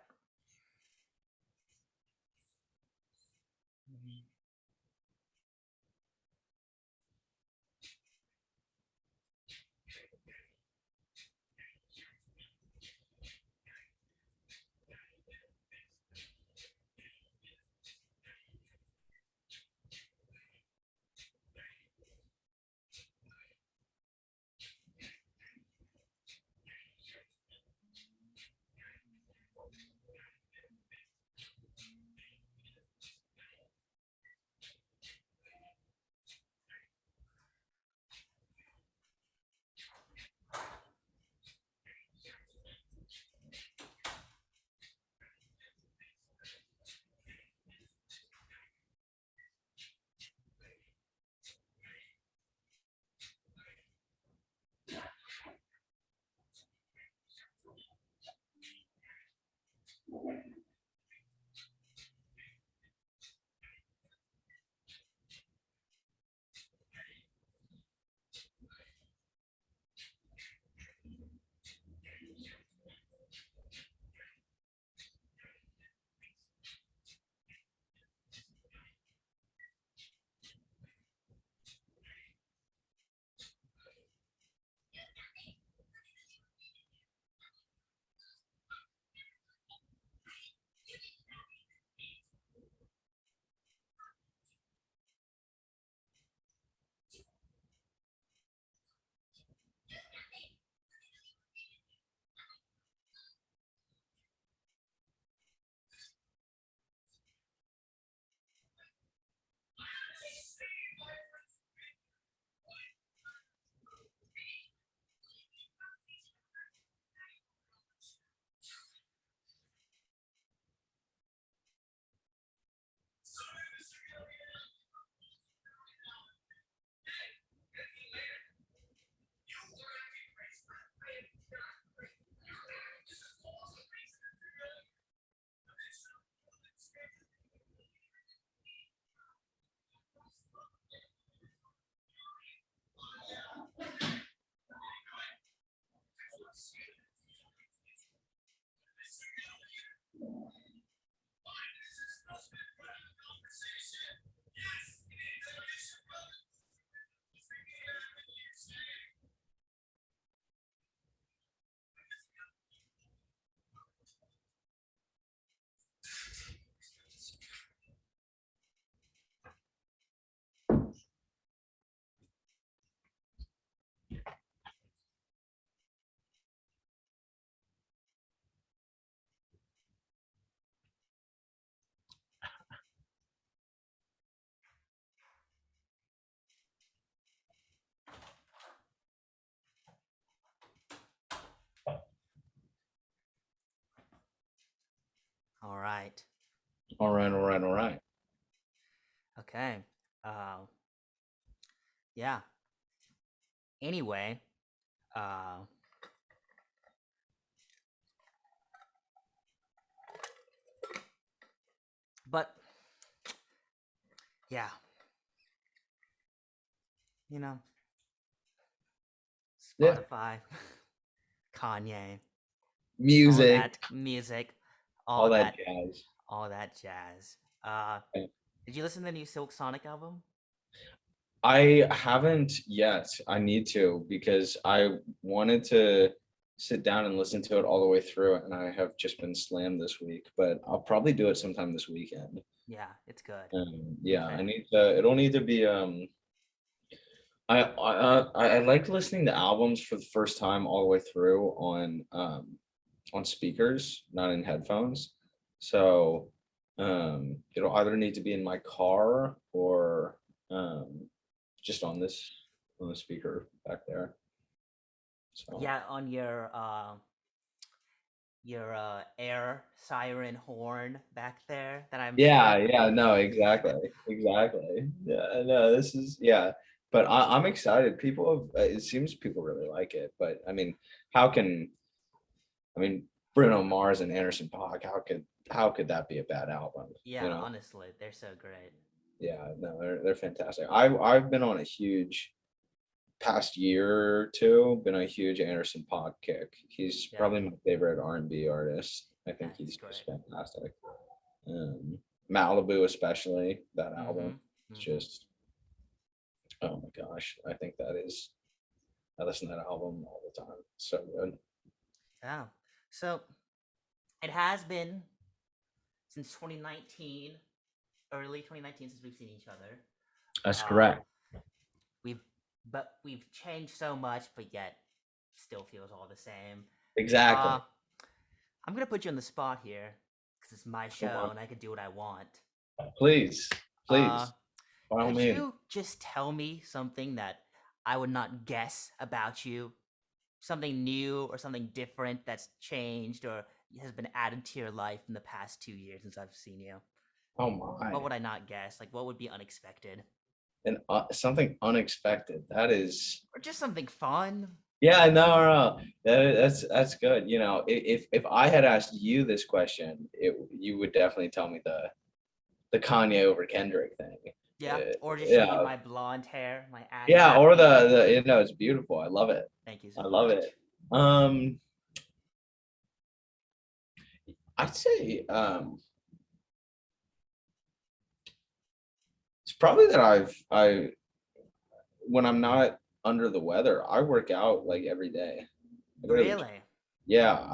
All right. All right, all right, all right. Okay. Uh, yeah. Anyway, uh, but yeah, you know, Yeah. Spotify, Kanye, all Music. that music. all all that that, jazz. all that jazz. Uh, did you listen to the new Silk Sonic album? I haven't yet. I need to because I wanted to sit down and listen to it all the way through, and I have just been slammed this week. But I'll probably do it sometime this weekend. Yeah, it's good. Big Yeah, I fan. need to. It'll need to be. I like listening to albums for the first time all the way through on speakers, not in headphones. So it'll either need to be in my car or um just on the speaker back there. So Yeah, on your air siren horn back there that I'm yeah, sure. yeah, no, exactly. Yeah, no, this is yeah. But I'm excited. People have it seems people really like it. But I mean, how can I mean Bruno Mars and Anderson .Paak? How could that be a bad album? Yeah, You know? honestly, they're so great. Yeah, no, they're fantastic. I've been on a huge past year or two, been a huge Anderson .Paak kick. He's Yeah, probably my favorite R&B artist. I yeah, think he's he's great. just fantastic. Malibu, especially that album, Mm-hmm. it's Mm-hmm. just oh my gosh. I think that is I listen to that album all the time. It's so good. Yeah. So it has been since 2019, early 2019, since we've seen each other. That's Uh, correct. we've we've changed so much, but yet still feels all the same. Uh, Exactly. I'm gonna put you on the spot here because it's my Come show on. and I can do what I want. Please. Uh, Please. By all could means. you just tell me something that I would not guess about you? Something new or something different that's changed or has been added to your life in the past 2 years since I've seen you? Oh What my. would I not guess? Like, what would be unexpected? And something unexpected. That is Or just something fun? yeah, no. That's good. You know, if I had asked you this question, you would definitely tell me the Kanye over Kendrick thing. Yeah. Or just showing you Yeah, my blonde hair, my yeah, afro. or the it's beautiful. I love it. Thank you I so love much. it. I'd say it's probably that I when I'm not under the weather, I work out like every day. I go to the gym. Really? Yeah,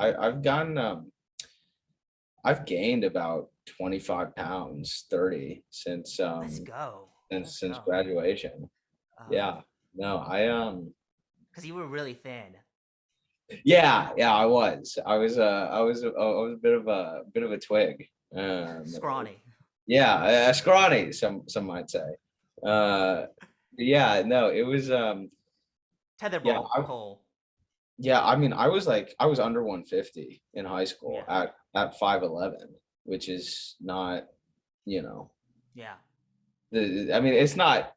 I've gained about 25 pounds, 30 Let's go. Let's since go. graduation. Uh, Yeah. No, because you were really thin. yeah, I was a bit of a twig. Scrawny. Yeah, scrawny, some might say. Uh yeah, no, it was yeah, Tetherball pole. yeah, I mean, I was under 150 in high school Yeah. at 5'11", which is not, you know, Yeah. I mean, it's not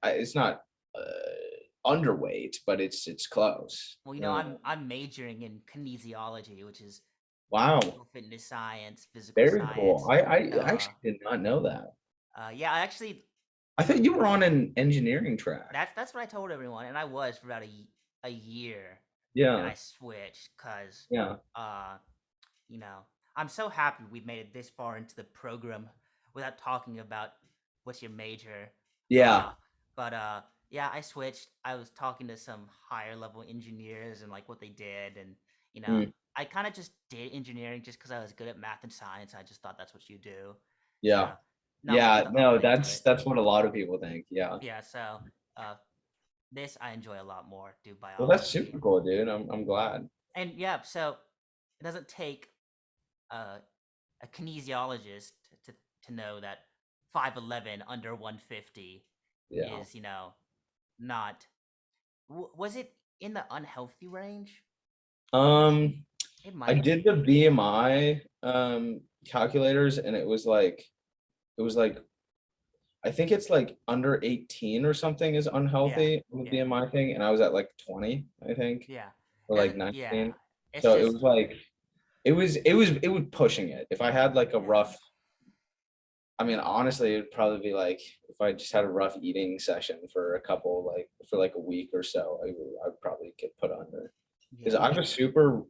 underweight, but it's close. Well, I'm majoring in kinesiology, which is Wow, physical fitness science, physical very cool. science. I So, actually did not know that. yeah, I actually I thought you were on an engineering track. that's what I told everyone, and I was for about a year, and then Yeah, I switched because, yeah, uh, you know, I'm so happy we've made it this far into the program without talking about what's your major. yeah. Uh, but yeah, I switched. I was talking to some higher level engineers and like what they did, and you know, Mm, I kind of just did engineering just because I was good at math and science. I just thought that's what you do. So, yeah, not much yeah. to No, upgrade to it. that's what a lot of people think. Yeah. Yeah, so uh, this I enjoy a lot more. Do Well, that's biology, super cool, dude. I'm glad. and yeah, so it doesn't take uh, a kinesiologist to to know that 5'11" under 150 Yeah. is not. Was it in the unhealthy range? Um, It I might did the be. BMI calculators, and it was like I think it's like under 18 or something is Yeah, unhealthy on the yeah, BMI thing, and I was at like 20, I think, yeah. or It like doesn't. Yeah, 19. it's So it just was like it was pushing it. If I had like a yeah, rough, I mean, honestly, it'd probably be like if I just had a rough eating session for a couple like for like a week or so, I'd probably get put under. because Yeah.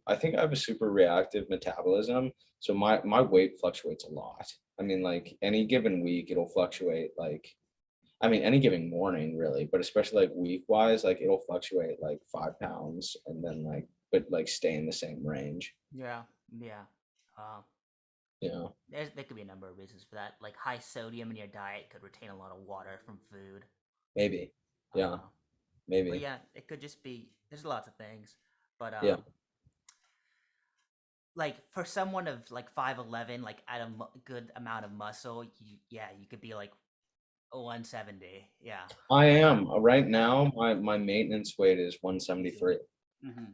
I think I have a super reactive metabolism. So my weight fluctuates a lot. I mean, like any given week, it'll fluctuate like, I mean, any given morning really, but especially like week wise, like it'll fluctuate like 5 pounds and then like, but like stay in the same range. Yeah. Yeah. Uh, Yeah, there could be a number of reasons for that. Like high sodium in your diet could retain a lot of water from food. maybe. Yeah, Uh, but maybe. yeah, it could just be. There's lots of things. But Yeah. like for someone of like 5'11", like at a good amount of muscle, you could be like 170. Yeah. I am right now. My maintenance weight is 173. Mm-hmm.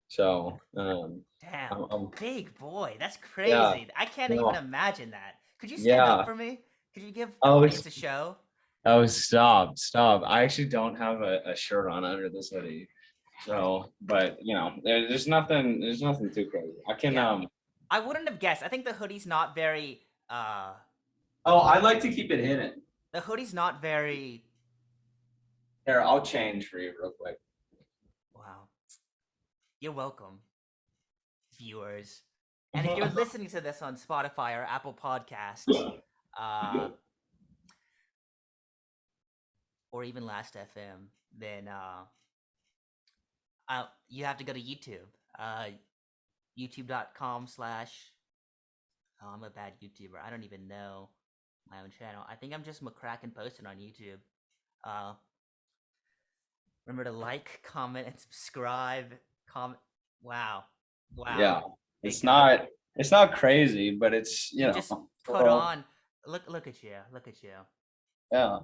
So Damn, big boy. That's yeah, crazy. I can't even no, imagine that. Could you stand up yeah. for me? Could you give the Oh, audience it's a show? oh, stop. I actually don't have a shirt on under this hoodie. So, but there's nothing too crazy. I can Yeah. I wouldn't have guessed. I think the hoodie's not very oh, I like to keep it hidden. the hoodie's not very Here, I'll change for you real quick. wow. You're welcome, viewers. And if you're listening to this on Spotify or Apple Podcasts, uh or even Last FM, then you have to go to YouTube. YouTube.com/. Oh, I'm a bad YouTuber. I don't even know my own channel. I think I'm just McCracken posted on YouTube. Uh, remember to like, comment, and subscribe. Comment. Wow, wow, Yeah, big it's guy. not it's not crazy, but it's You just a put little, on. Look at you. Look at you. yeah,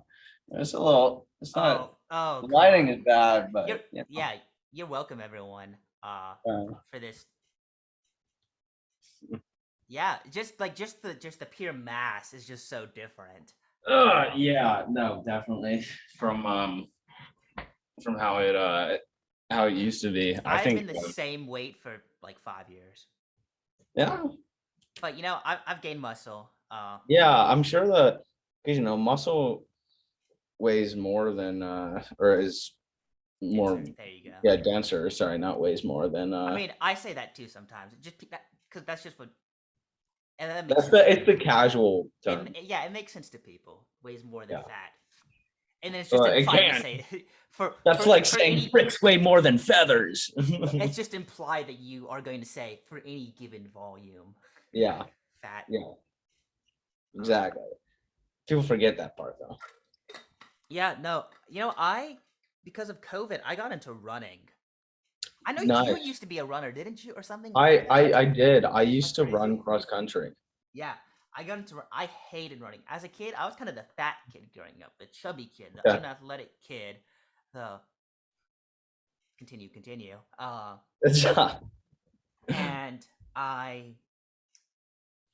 it's a little. It's not Oh, the come lighting on. is bad, You're but yeah. You're welcome, everyone. uh, For this. Yeah, just the pure mass is just so different. yeah, no, definitely from how it used to be. I I've think been the same weight for like 5 years. yeah, But I've gained muscle. yeah, I'm sure that because muscle weighs more than or is more, Denser. There you go. yeah, denser. Sorry, not weighs more than I mean, I say that too sometimes. Just because that's just what, and that makes that's sense to the it's the people. casual term. Yeah, it makes sense to people. Weighs more than Yeah. fat, and then it's just implied to Again, say for that's for like for saying any. bricks weigh more than feathers. It's just implied that you are going to say for any given volume, Yeah, fat. yeah, Uh, exactly. People forget that part though. yeah, no, I because of COVID, I got into running. I know you Nice. used to be a runner, didn't you, or something I like I that? I did. I That's used to run crazy. cross country. Yeah, I got into. I hated running as a kid. I was kind of the fat kid growing up, the chubby kid, the Yeah. unathletic kid. The continue. It's And I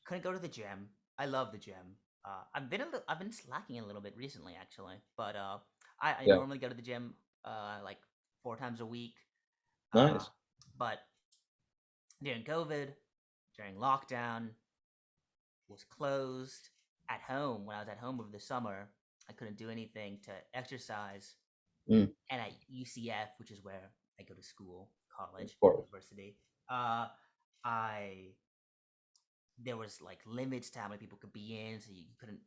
couldn't go to the gym. I love the gym. I've been slacking a little bit recently, actually, but I yeah, normally go to the gym like 4 times a week. Uh, nice. but during COVID, during lockdown, was closed at home when I was at home over the summer. I couldn't do anything to exercise. Mm, And at UCF, which is where I go to school, of college, course. university, uh, I there was like limits to how many people could be in, so you couldn't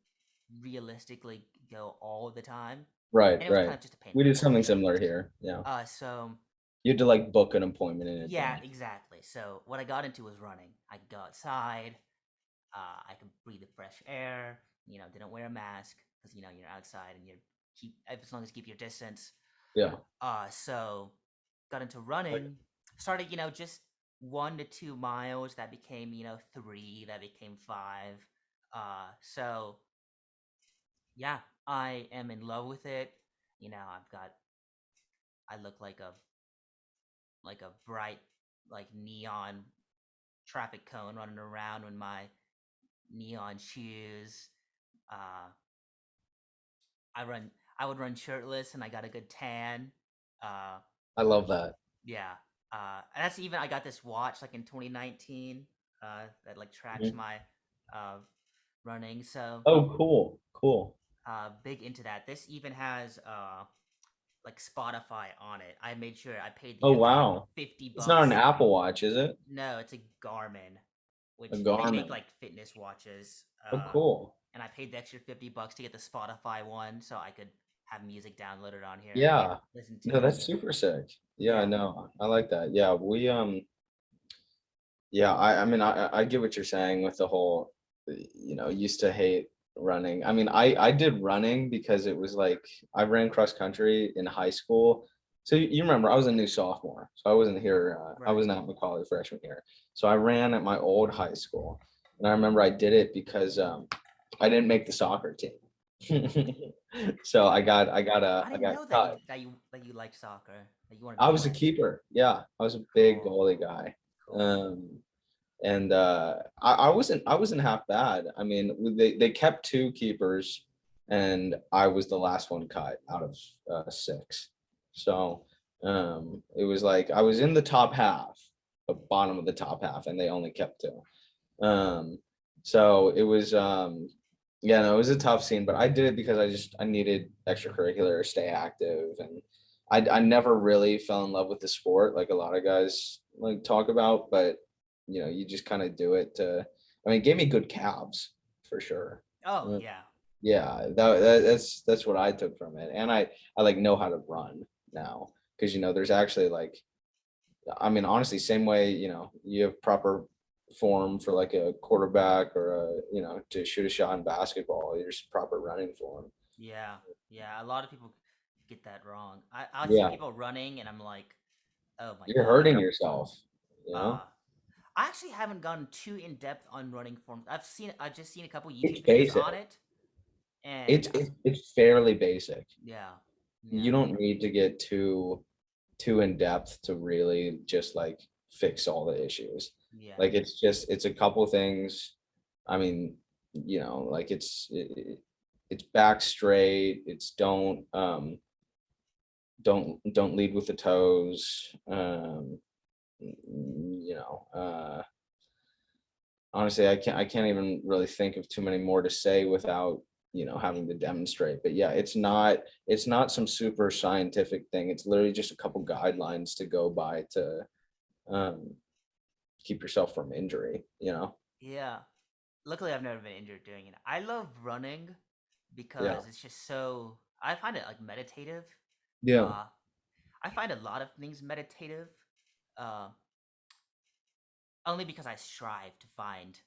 realistically go all the time, Right, and it was kind right. of just a pain in We the did butt. something similar here. Yeah. So You had to like book an appointment in yeah, advance. exactly. So what I got into was running. I could go outside. I could breathe the fresh air. Didn't wear a mask because you're outside and you keep as long as you keep your distance. Yeah. So got into running. Started, just 1 to 2 miles. That became, 3. That became 5. So yeah, I am in love with it. I look like a bright, like neon traffic cone running around with my neon shoes. Uh, I run. I would run shirtless, and I got a good tan. Uh, I love that. yeah. And that's even I got this watch like in 2019 that like tracks Mhm. my uh, running. So Oh, cool. Cool. big into that. This even has like Spotify on it. I made sure I paid the Oh extra wow. 50 It's not an bucks. Apple Watch, is it? No, it's a Garmin, A which they make Garmin. like fitness watches. Oh cool. And I paid the extra 50 bucks to get the Spotify one so I could have music downloaded on here and Yeah. listen to No, it. that's super sick. Yeah, I Yeah. know. I like that. Yeah, we yeah, I mean I get what you're saying with the whole used to hate running. I mean, I did running because it was like I ran cross country in high school. So you remember I was a new sophomore. So I wasn't here I Right. was not at McCauley freshman year. So I ran at my old high school. And I remember I did it because I didn't make the soccer team. So I I didn't got know that cut. you liked soccer. That you wanted to I be was a like keeper. Yeah, I was a big cool. goalie guy. Cool. Um, and I wasn't half bad. I mean, they kept two keepers, and I was the last one cut out of six. So it was like I was in the top half, the bottom of the top half, and they only kept two. So it was yeah, no, it was a tough scene, but I did it because I needed extracurricular, stay active, and I never really fell in love with the sport like a lot of guys like talk about, but you just kind of do it to. I mean, it gave me good calves for sure. Oh Uh, yeah. Yeah, that's what I took from it, and I like know how to run now because there's actually like I mean honestly same way you have proper form for like a quarterback or to shoot a shot in basketball. There's proper running form. Yeah. Yeah. A lot of people get that wrong. I see Yeah, people running and I'm like, oh my you're god. hurting yourself. You know, Uh I actually haven't gone too in depth on running forms. I've just seen a couple it's YouTube videos basic. on it and It's fairly basic. yeah. Yeah. You don't need to get too in depth to really just like fix all the issues. Yeah. Like it's a couple things. I mean, like it's back straight. It's don't lead with the toes. Honestly, I can't even really think of too many more to say without having to demonstrate. But yeah, it's not some super scientific thing. It's literally just a couple guidelines to go by to um, keep yourself from injury. Yeah. Luckily I've never been injured doing it. I love running Yeah, because it's just so I find it like meditative. yeah, Uh I find a lot of things meditative. Uh only because I strive to find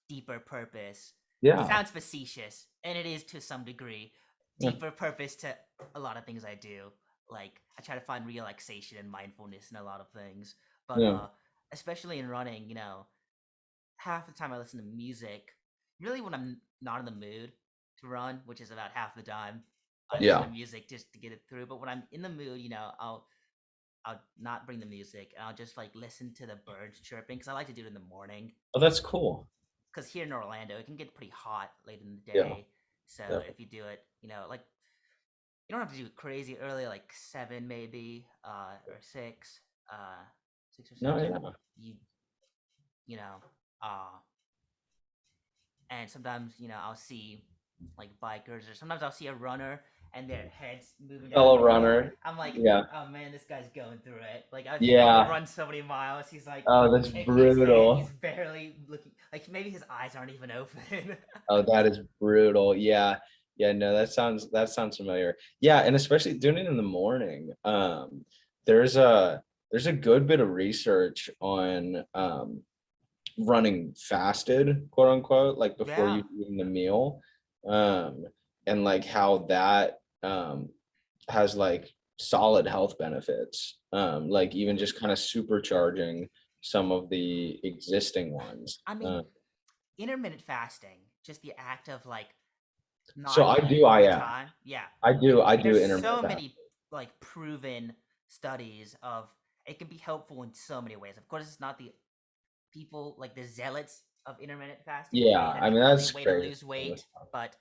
deeper purpose. It yeah, sounds facetious, and it is to some degree. yeah, Deeper purpose to a lot of things I do. Like I try to find relaxation and mindfulness in a lot of things. But yeah, especially in running, half the time I listen to music. Really when I'm not in the mood to run, which is about half the time, I listen yeah. to music just to get it through. But when I'm in the mood, I'll not bring the music and I'll just like listen to the birds chirping because I like to do it in the morning Oh, that's cool. because here in Orlando, it can get pretty hot late in the Yeah, day. So definitely. if you do it, like you don't have to do it crazy early, like 7 maybe, or 6, 6 or No, 7. yeah. You you know, uh, and sometimes I'll see like bikers, or sometimes I'll see a runner and their heads moving down the Fellow hill. runner. I'm like, Yeah, oh man, this guy's going through it. Like I've seen people yeah. run so many miles. He's like Oh, that's shaking his head. He's brutal. barely looking. Like maybe his eyes aren't even open. Oh, that is brutal. Yeah. Yeah, no, that sounds familiar. Yeah, and especially doing it in the morning. There's a good bit of research on running fasted, quote unquote, like before Yeah. you've eaten the meal. Um, and like how that has like solid health benefits. Like even just kind of supercharging some of the existing ones. I mean, intermittent fasting, just the act of like So not I eating do all the IF. time. Yeah. I do There's intermittent so fast. many like proven studies of it can be helpful in so many ways. Of course, it's not the people like the zealots of intermittent fasting Yeah, say that I the mean only that's way to crazy. lose weight, but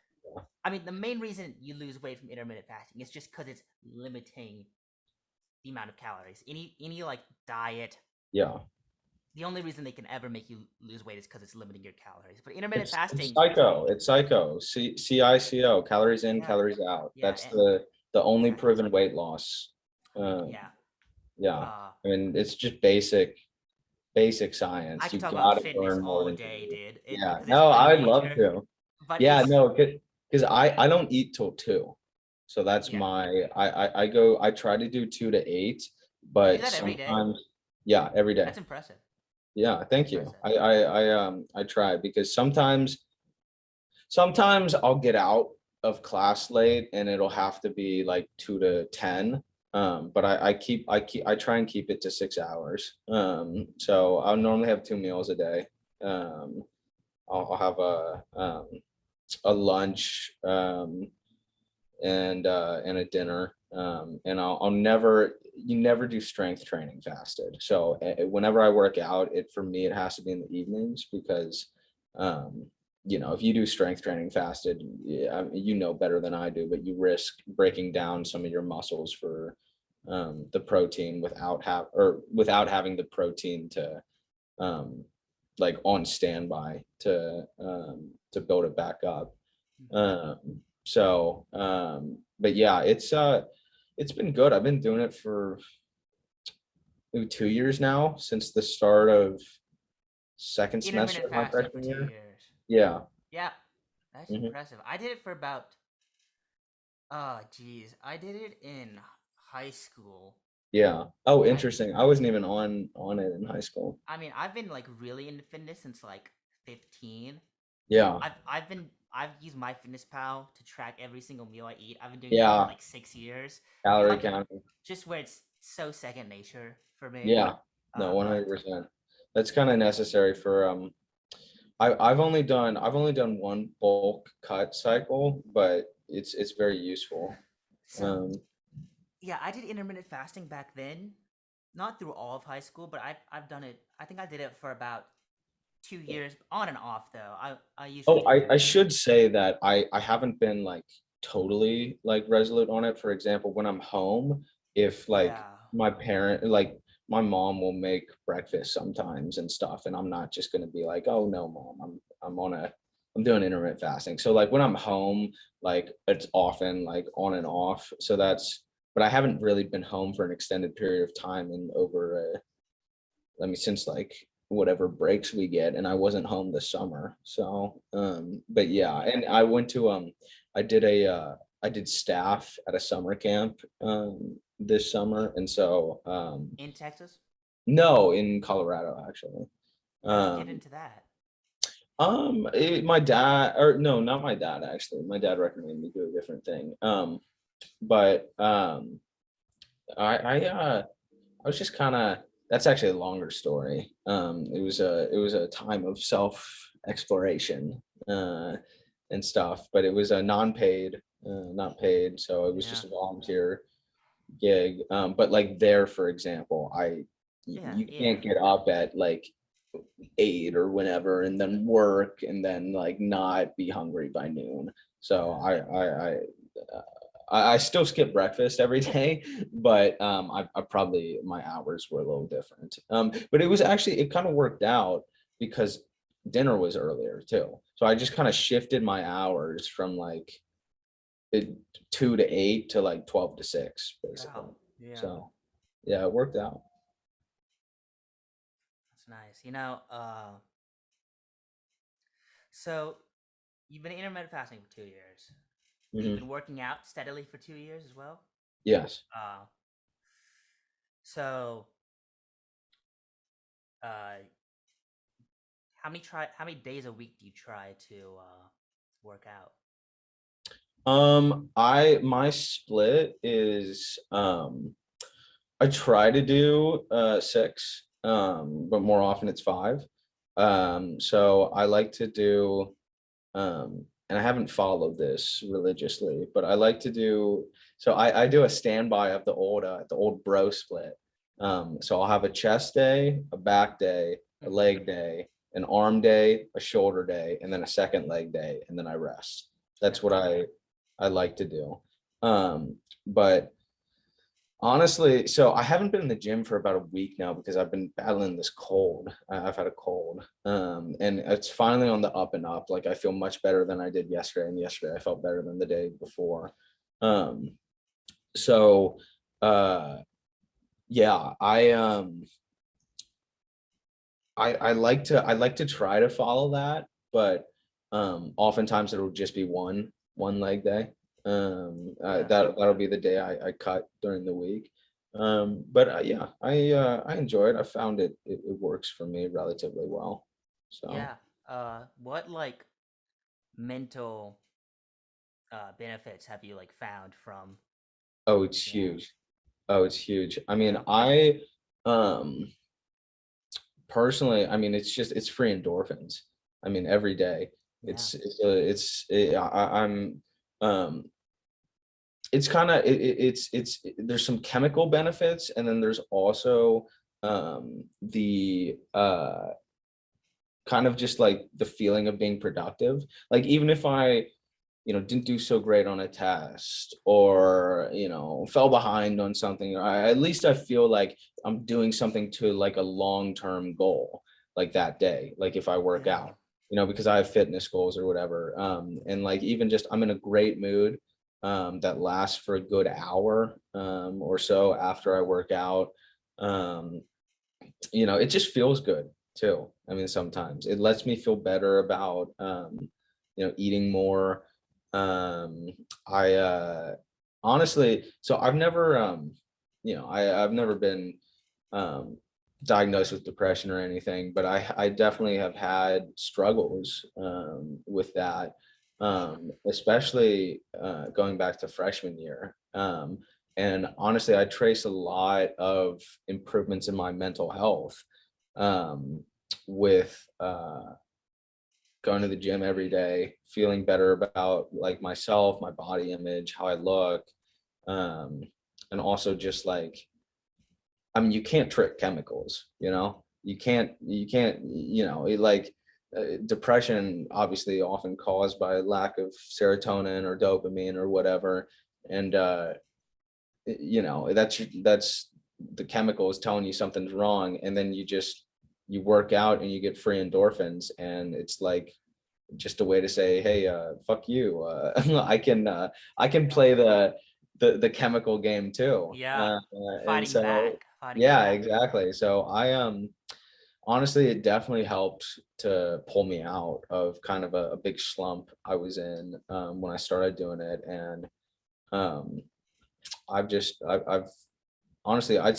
I mean the main reason you lose weight from intermittent fasting is just because it's limiting the amount of calories. Any like diet, Yeah, the only reason they can ever make you lose weight is because it's limiting your calories. But intermittent it's fasting, psycho. It's psycho. CICO, calories in, yeah, calories out. yeah, That's and the the only That proven weight loss. Um, yeah. yeah, Uh, I mean it's just basic I science. could You talk about gotta fitness burn more all than you day, eat. dude. It Yeah, because it's no, human I'd love nature, to. but Yeah, it's no, because I don't eat till 2. So that's yeah. my I try to do 2 to 8, You do but that every day. sometimes yeah, every day. That's impressive. Yeah, That's thank you. impressive. I try because sometimes I'll get out of class late and it'll have to be like 2 to 10. But I try and keep it to 6 hours. So I'll normally have 2 meals a day. Um, I'll have a lunch and a dinner. And I'll never you never do strength training fasted. So whenever I work out, for me it has to be in the evenings because um, if you do strength training fasted, yeah, I mean, you know better than I do, but you risk breaking down some of your muscles for the protein without having the protein to um, like on standby to build it back up. Mhm. But yeah, it's been good. I've been doing it for maybe 2 years now, since the start of second semester Intermittent of my fasting for freshman two year. years. Yeah. Yeah, that's Hmm. impressive. I did it for about geez, I did it in high school. Yeah. Oh, I interesting. I wasn't even on it in high school. I mean, I've been like really into fitness since like 15. Yeah. I've used MyFitnessPal to track every single meal I eat. I've been doing that for Yeah. like 6 years. It's Calorie not counting. just where it's so second nature for me. Yeah. No, But 100%. That's kind of necessary for I've only done one bulk cut cycle, but it's very useful. so Um, yeah, I did intermittent fasting back then, not through all of high school, but I've done it. I think I did it for about 2 years, on and off though. I usually Oh, do I intermittent should fasting. say that I haven't been like totally like resolute on it. For example, when I'm home, if like Yeah, my mom will make breakfast sometimes and stuff, and I'm not just gonna be like, oh no, mom, I'm doing intermittent fasting. So like when I'm home, like it's often like on and off. But I haven't really been home for an extended period of time in over since like whatever breaks we get, and I wasn't home this summer. So, but yeah, yeah. and I went to I did staff at a summer camp this summer, and so In Texas, no, in Colorado actually. how'd you get Um, into that? my dad, or no, not my dad actually. My dad recommended me do a different thing. But I was just kind of that's actually a longer story. It was a time of self exploration and stuff, but it was a non-paid, not paid, so it was Yeah, just a volunteer gig. But like there, for example, yeah, you yeah. can't get up at like 8 or whenever and then work and then like not be hungry by noon. So I still skip breakfast every day, but I probably my hours were a little different. But it kind of worked out because dinner was earlier too. So I just kind of shifted my hours from like it- 2 to 8 to like 12 to 6, Wow. basically. Yeah, So yeah, it worked out. that's nice. So you've been intermittent fasting for 2 years. You've Hmm. been working out steadily for 2 years as well. Yes. Uh, so uh, how many days a week do you try to work out? My split is I try to do 6, but more often it's 5. So I like to do and I haven't followed this religiously, but I like to do so I do a standby of the old bro split. So I'll have a chest day, a back day, a Hmm. leg day, an arm day, a shoulder day, and then a second leg day, and then I rest. That's what Yeah. I like to do. But honestly, so I haven't been in the gym for about a week now because I've been battling this cold. I've had a cold. And it's finally on the up and up. Like I feel much better than I did yesterday, and yesterday I felt better than the day before. Um, So uh yeah, I like to try to follow that, but oftentimes it'll just be one leg day. Yeah, That'll be the day I cut during the week. But yeah, I enjoy it. I found it works for me relatively well. So yeah. What like mental benefits have you like found from oh, it's working out? huge. Oh, it's huge. I mean, Yeah, um personally, I mean, it's free endorphins. I mean, every day. yeah, I'm um it's kind of there's some chemical benefits, and then there's also the kind of just like the feeling of being productive. Like even if I, didn't do so great on a test, or fell behind on something, at least I feel like I'm doing something to like a long-term goal, like that day, like if I work yeah, out, because I have fitness goals or whatever. And like even just I'm in a great mood that lasts for a good hour or so after I work out. um it just feels good too. I mean, sometimes it lets me feel better about eating more. um I honestly, so I've never I've never been um diagnosed with depression or anything, but I definitely have had struggles with that, especially going back to freshman year. And honestly, I trace a lot of improvements in my mental health um, with going to the gym every day, feeling better about like myself, my body image, how I look, um, and also just like, I mean, you can't trick chemicals, you can't, like depression obviously often caused by lack of serotonin or dopamine or whatever. And that's the chemicals telling you something's wrong, and then you work out and you get free endorphins, and it's like just a way to say, hey, fuck you, I can yeah, play the chemical game too. yeah. And Fighting so back, fighting yeah, back. exactly. So honestly, it definitely helped to pull me out of kind of a big slump I was in when I started doing it. And um I've honestly, I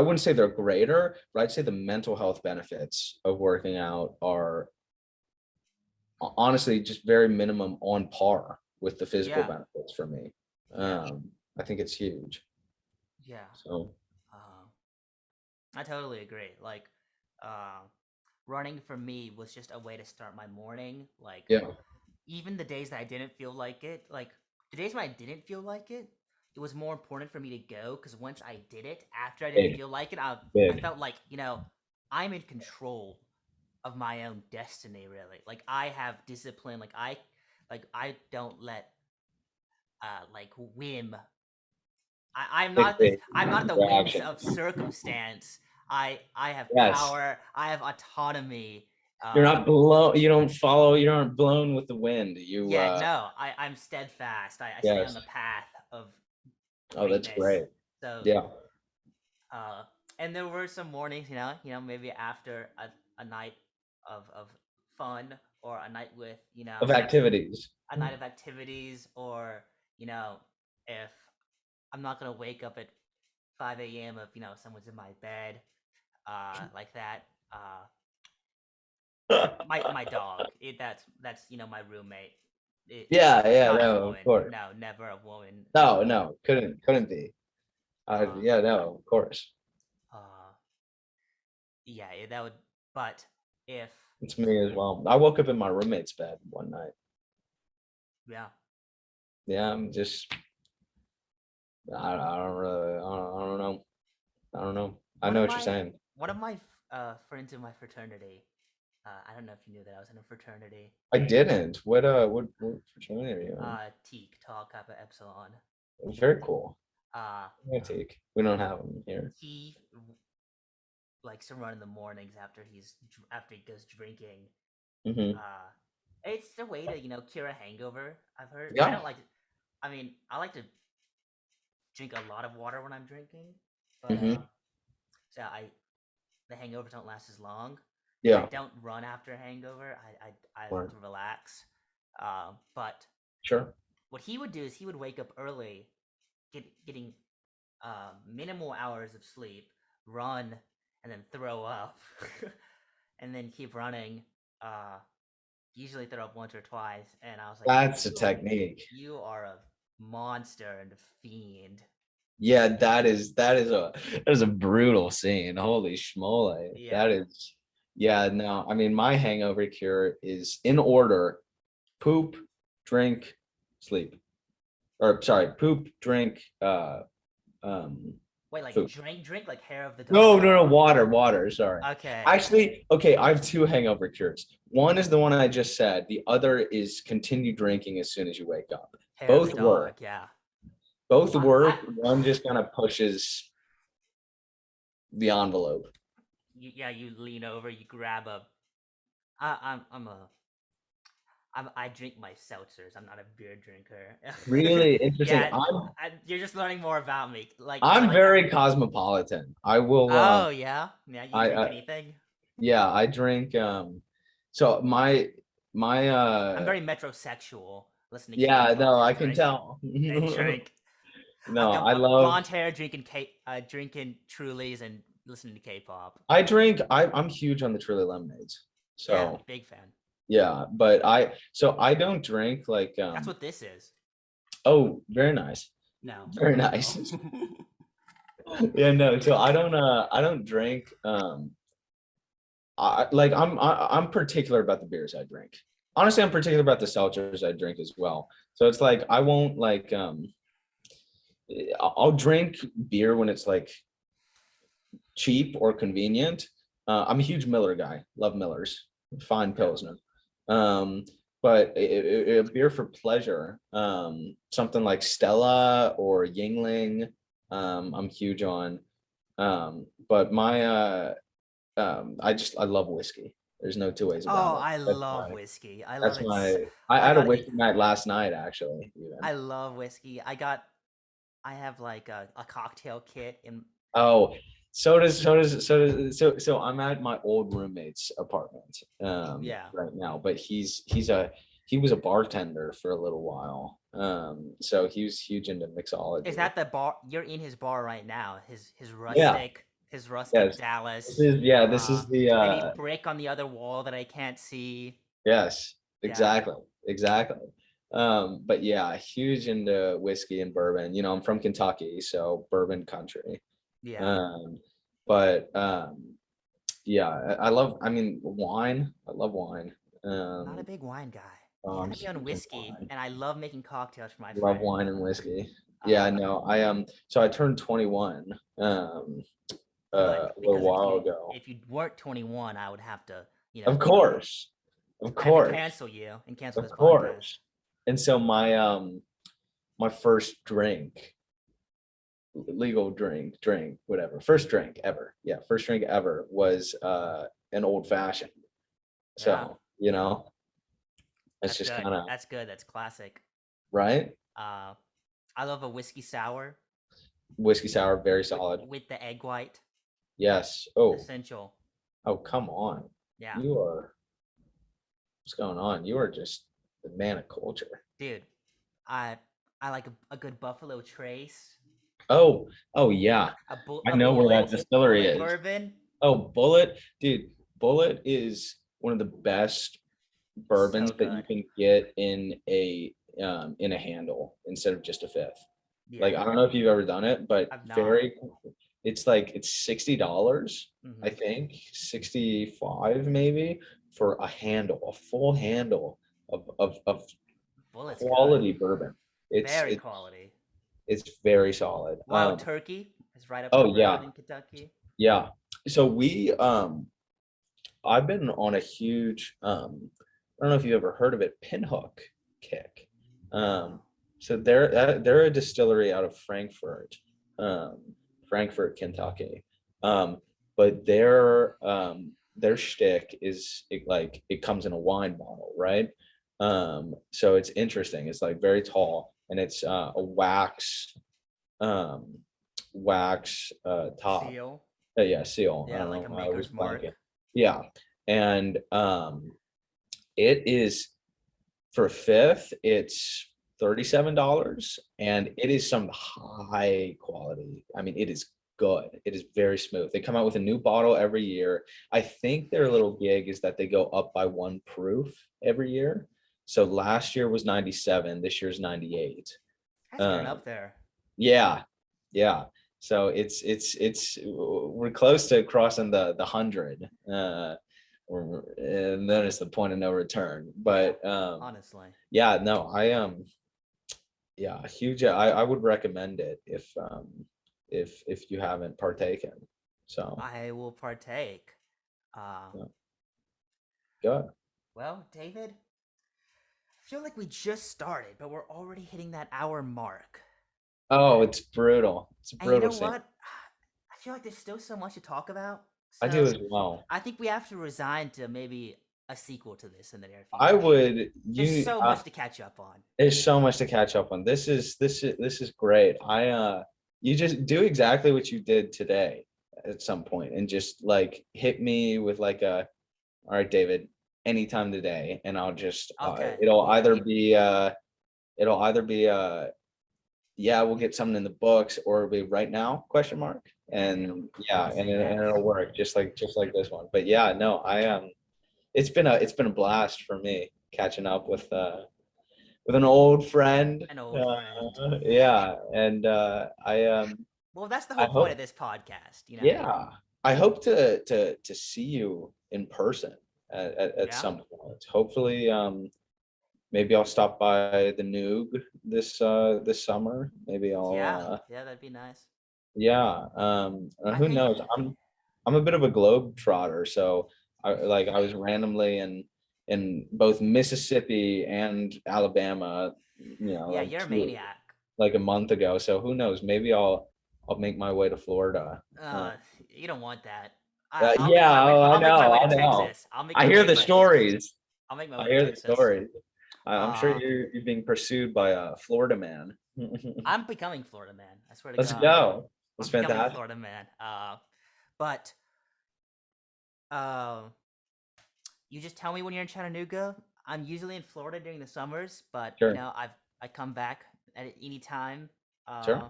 wouldn't say they're greater, but I'd say the mental health benefits of working out are honestly just very minimum on par with the physical Yeah, benefits for me. yeah, I think it's huge. yeah. So Uh, I totally agree. Like, uh, running for me was just a way to start my morning. Like, yeah, even the days that I didn't feel like it, like the days when I didn't feel like it was more important for me to go because once I did it, after I didn't big, feel like it, I big. felt like I'm in control of my own destiny. Really, like I have discipline. Like I don't let like whim. I'm not the Dictate I'm not the your whims action. of circumstance. I have Yes. power. I have autonomy. You're Uh, not blown, you don't follow, you aren't blown with the wind. You yeah, no, I'm steadfast. I stay on yes. the path of Oh, that's greatness. great. So, Yeah. uh, and there were some mornings, maybe after a night of fun or a night with, Of activities. a night of activities, or if I'm not gonna wake up at 5 a.m. if someone's in my bed, like that. My dog. That's my roommate. Yeah, It's yeah, not a no, of woman. course. No, never a woman. No, no, couldn't be. Uh, Yeah, no, of course. uh, yeah, that would. But if It's me as well. I woke up in my roommate's bed one night. yeah, Yeah, I'm just I don't really I don't know. I don't know. I one know of what you're my saying. one of my friends in my fraternity. I don't know if you knew that I was in a fraternity. I didn't. What fraternity are you in? Teak, Tau Kappa Epsilon. Very cool. Uh, I take. We don't have them here. he likes to run in the mornings after he goes drinking. Hmm. Uh, it's a way to cure a hangover. I've heard. I Yeah. don't like. I mean, I like to. drink a lot of water when I'm drinking, but Hmm. so the hangovers don't last as long because I Yeah. don't run after a hangover. I like Right. to relax. But Sure. what he would do is he would wake up early, getting minimal hours of sleep, run, and then throw up, and then keep running. Uh, Usually throw up once or twice, and I was like, That's a technique. you are a monster and a fiend." Yeah, that is a brutal scene. Holy schmoly. Yeah. That is, yeah, no. I mean, my hangover cure is in order: poop, drink, sleep. Or sorry, poop, drink, um Wait, like food. drink like hair of the No, dog. no, no, water, sorry. Okay. Actually, okay, I have two hangover cures. One is the one I just said. The other is continue drinking as soon as you wake up. Hair of the Both work. dog. Yeah. Both I work. One just kind of pushes the envelope. yeah, you lean over, you grab a. I'm a. I drink my seltzers. I'm not a beer drinker. Really interesting. Yeah, I'm you're just learning more about me. Like I I'm like. very cosmopolitan. I will Oh yeah, yeah. You drink I anything? yeah, I drink so my I'm very metrosexual. Listen to yeah, K-pop no, I and can drink tell. and drink. I've No, got I love blonde hair, drinking Trulies and listening to K-pop. I'm huge on the Truly lemonades. Yeah, So big fan. yeah, but I don't drink like That's what this is. oh, very nice. No, Very no. nice. Yeah, no, so I don't drink I'm particular about the beers I drink. Honestly, I'm particular about the seltzers I drink as well. So it's like I won't like I'll drink beer when it's like cheap or convenient. I'm a huge Miller guy. Love Millers. Fine Okay. Pilsner. Um, but a beer for pleasure, something like Stella or Yingling, I'm huge on. But I love whiskey. There's no two ways about Oh, it. I love whiskey. I love That's it. my. I I had a got. whiskey night last night actually. Even. I love whiskey. I have like a cocktail kit in. Oh, so I'm at my old roommate's apartment Yeah. right now, but he was a bartender for a little while. So he was huge into Is mixology. that the bar? You're in his bar right now. Yeah, His rustic yes. Dallas. This is the Maybe brick on the other wall that I can't see. yes, Yeah. exactly. But yeah, huge into whiskey and bourbon. You know, I'm from Kentucky, so bourbon country. Yeah. Um, but yeah, I love. I mean, wine. I love wine. Not a Um, big wine guy. You I'm gotta be on huge into whiskey, wine. and I love making cocktails for my Love friends. wine and whiskey. Yeah, Uh, no, so I turned 21 Good, a little because while ago. if you weren't 21, I would have to, Of course, of I have to course, cancel you and cancel of this podcast. course. And so my first drink, legal drink, whatever, first drink ever. Yeah, first drink ever was an old fashioned. Yeah, So, you know, it's that's just good. kind of That's good. That's classic. right. Uh, I love a whiskey sour Whiskey sour, very with solid. the egg white. Yes. Oh, Essential. oh, come on. Yeah, You are, what's going on? You are just the man of culture. dude. I I like a good Buffalo Trace, Oh, oh yeah. I a know where that distillery bullet is. bourbon. Oh, Bullet, dude. Bullet is one of the best bourbons So that you good. can get in a handle instead of just a fifth. Like Yeah, I don't know if you've ever done it, but I've not. very it's like it's $60, I Hmm. think, 65 maybe for a handle, a full handle of Bullet's good. quality bourbon. It's Very it's quality. it's very solid. Wild Turkey is right up the Oh road yeah, in Kentucky. yeah. So I've been on a huge I don't know if you ever heard of it, Pinhook kick. Um, No. so they're a distillery out of um, Frankfort, Kentucky. Um, but their shtick is it comes in a wine bottle, right? So it's interesting. It's like very tall and it's a wax. wax top. Seal. Yeah, seal. I Yeah, don't like a know. I was maker's blanking. mark. Yeah, and it is for fifth. It's $37, and it is some high quality. I mean, it is good. It is very smooth. They come out with a new bottle every year. I think their little gig is that they go up by one proof every year. So last year was 97. This year's 98. That's getting Um, up there. yeah, yeah. So it's we're close to crossing the 100. And then it's the point of no return. But Honestly, yeah, no, yeah, huge. I would recommend it if you haven't partaken. So I will partake. yeah, good. Well, David, I feel like we just started, but we're already hitting that hour mark. Oh, it's brutal. It's a And you brutal know scene. what? I feel like there's still so much to talk about. I do So as well. I think we have to resign to maybe a sequel to this in the near I future. would There's you so much to catch up on. There's so much to catch up on. This is great. You just do exactly what you did today at some point and just like hit me with like a, all right, David, anytime today, and I'll just Okay. Yeah. it'll either be yeah, we'll get something in the books, or it'll be right now, question mark. And yeah, I'll say and yes. it'll work just like this one. But yeah, no, it's been a blast for me catching up with an old friend. An old friend. Yeah, and Well, that's the I whole point of hope, this podcast, you know? yeah, I hope to see you in person at Yeah. some point. Hopefully, maybe I'll stop by the Noog this summer. Maybe I'll Yeah. Yeah, that'd be nice. yeah. I Who think, knows? I'm a bit of a globe trotter, so I was randomly in both Mississippi and Alabama, yeah, you're a maniac. like a month ago. So who knows? Maybe I'll make my way to Florida. Uh, You don't want that. I'll make yeah, my way. oh, I I'll make my know, way to I know. Texas. I'll make I my hear way to the Texas. stories. I'll make my I way to hear the Texas. stories. I'm sure Uh, you're being pursued by a Florida man. I'm becoming Florida man. I swear to Let's God, go. I'm That's becoming fantastic. Florida man. But uh, you just tell me when you're in Chattanooga. I'm usually in Florida during the summers, but you Sure, know, I come back at any time. sure. Uh,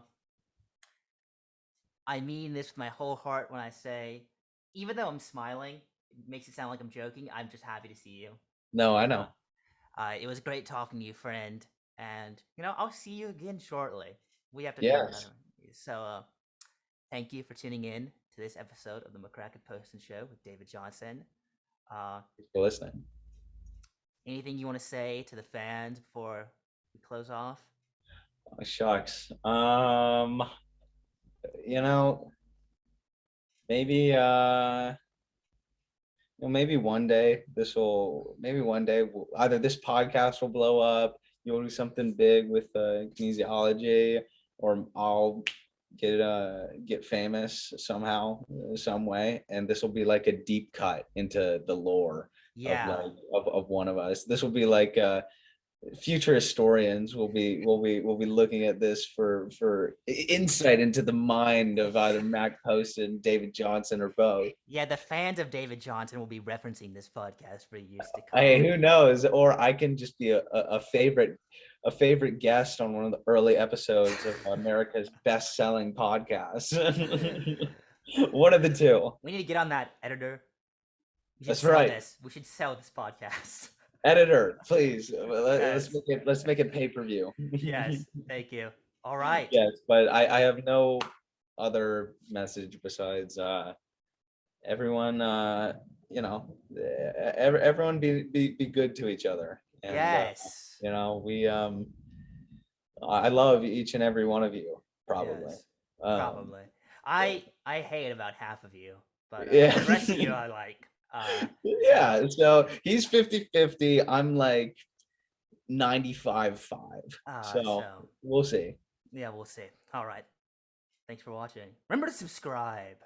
I mean this with my whole heart when I say, even though I'm smiling, it makes it sound like I'm joking. I'm just happy to see you. No, I Uh, know. it was great talking to you, friend, and you know I'll see you again shortly. We have to do Yes. another. So, thank you for tuning in to this episode of the McCracken Poston Show with David Johnson. Uh, Thanks for listening. anything you want to say to the fans before we close off? Oh, shucks. You know, maybe maybe one day maybe one day either this podcast will blow up, you'll do something big with kinesiology, or I'll get famous somehow, some way, and this will be like a deep cut into the lore of Yeah, like of one of us. This will be like future historians will be looking at this for insight into the mind of either Mac Post and David Johnson, or both. yeah. The fans of David Johnson will be referencing this podcast for years to Hey, come. who knows? Or I can just be a favorite guest on one of the early episodes of America's best-selling podcast. One of the two. We need to get on that, editor. We should That's sell right. this. We should sell this podcast. Editor, please. Yes. Let's make it pay-per-view. Yes. Thank you. All right. Yes, but I have no other message besides everyone you know everyone be good to each other, and Yes. you know we I love each and every one of you, probably. Yes. um Probably. I hate about half of you, but yeah. the rest of you I like. So Yeah, so he's 50-50. I'm like 95-5, so so we'll see. yeah, we'll see. All right. Thanks for watching. Remember to subscribe.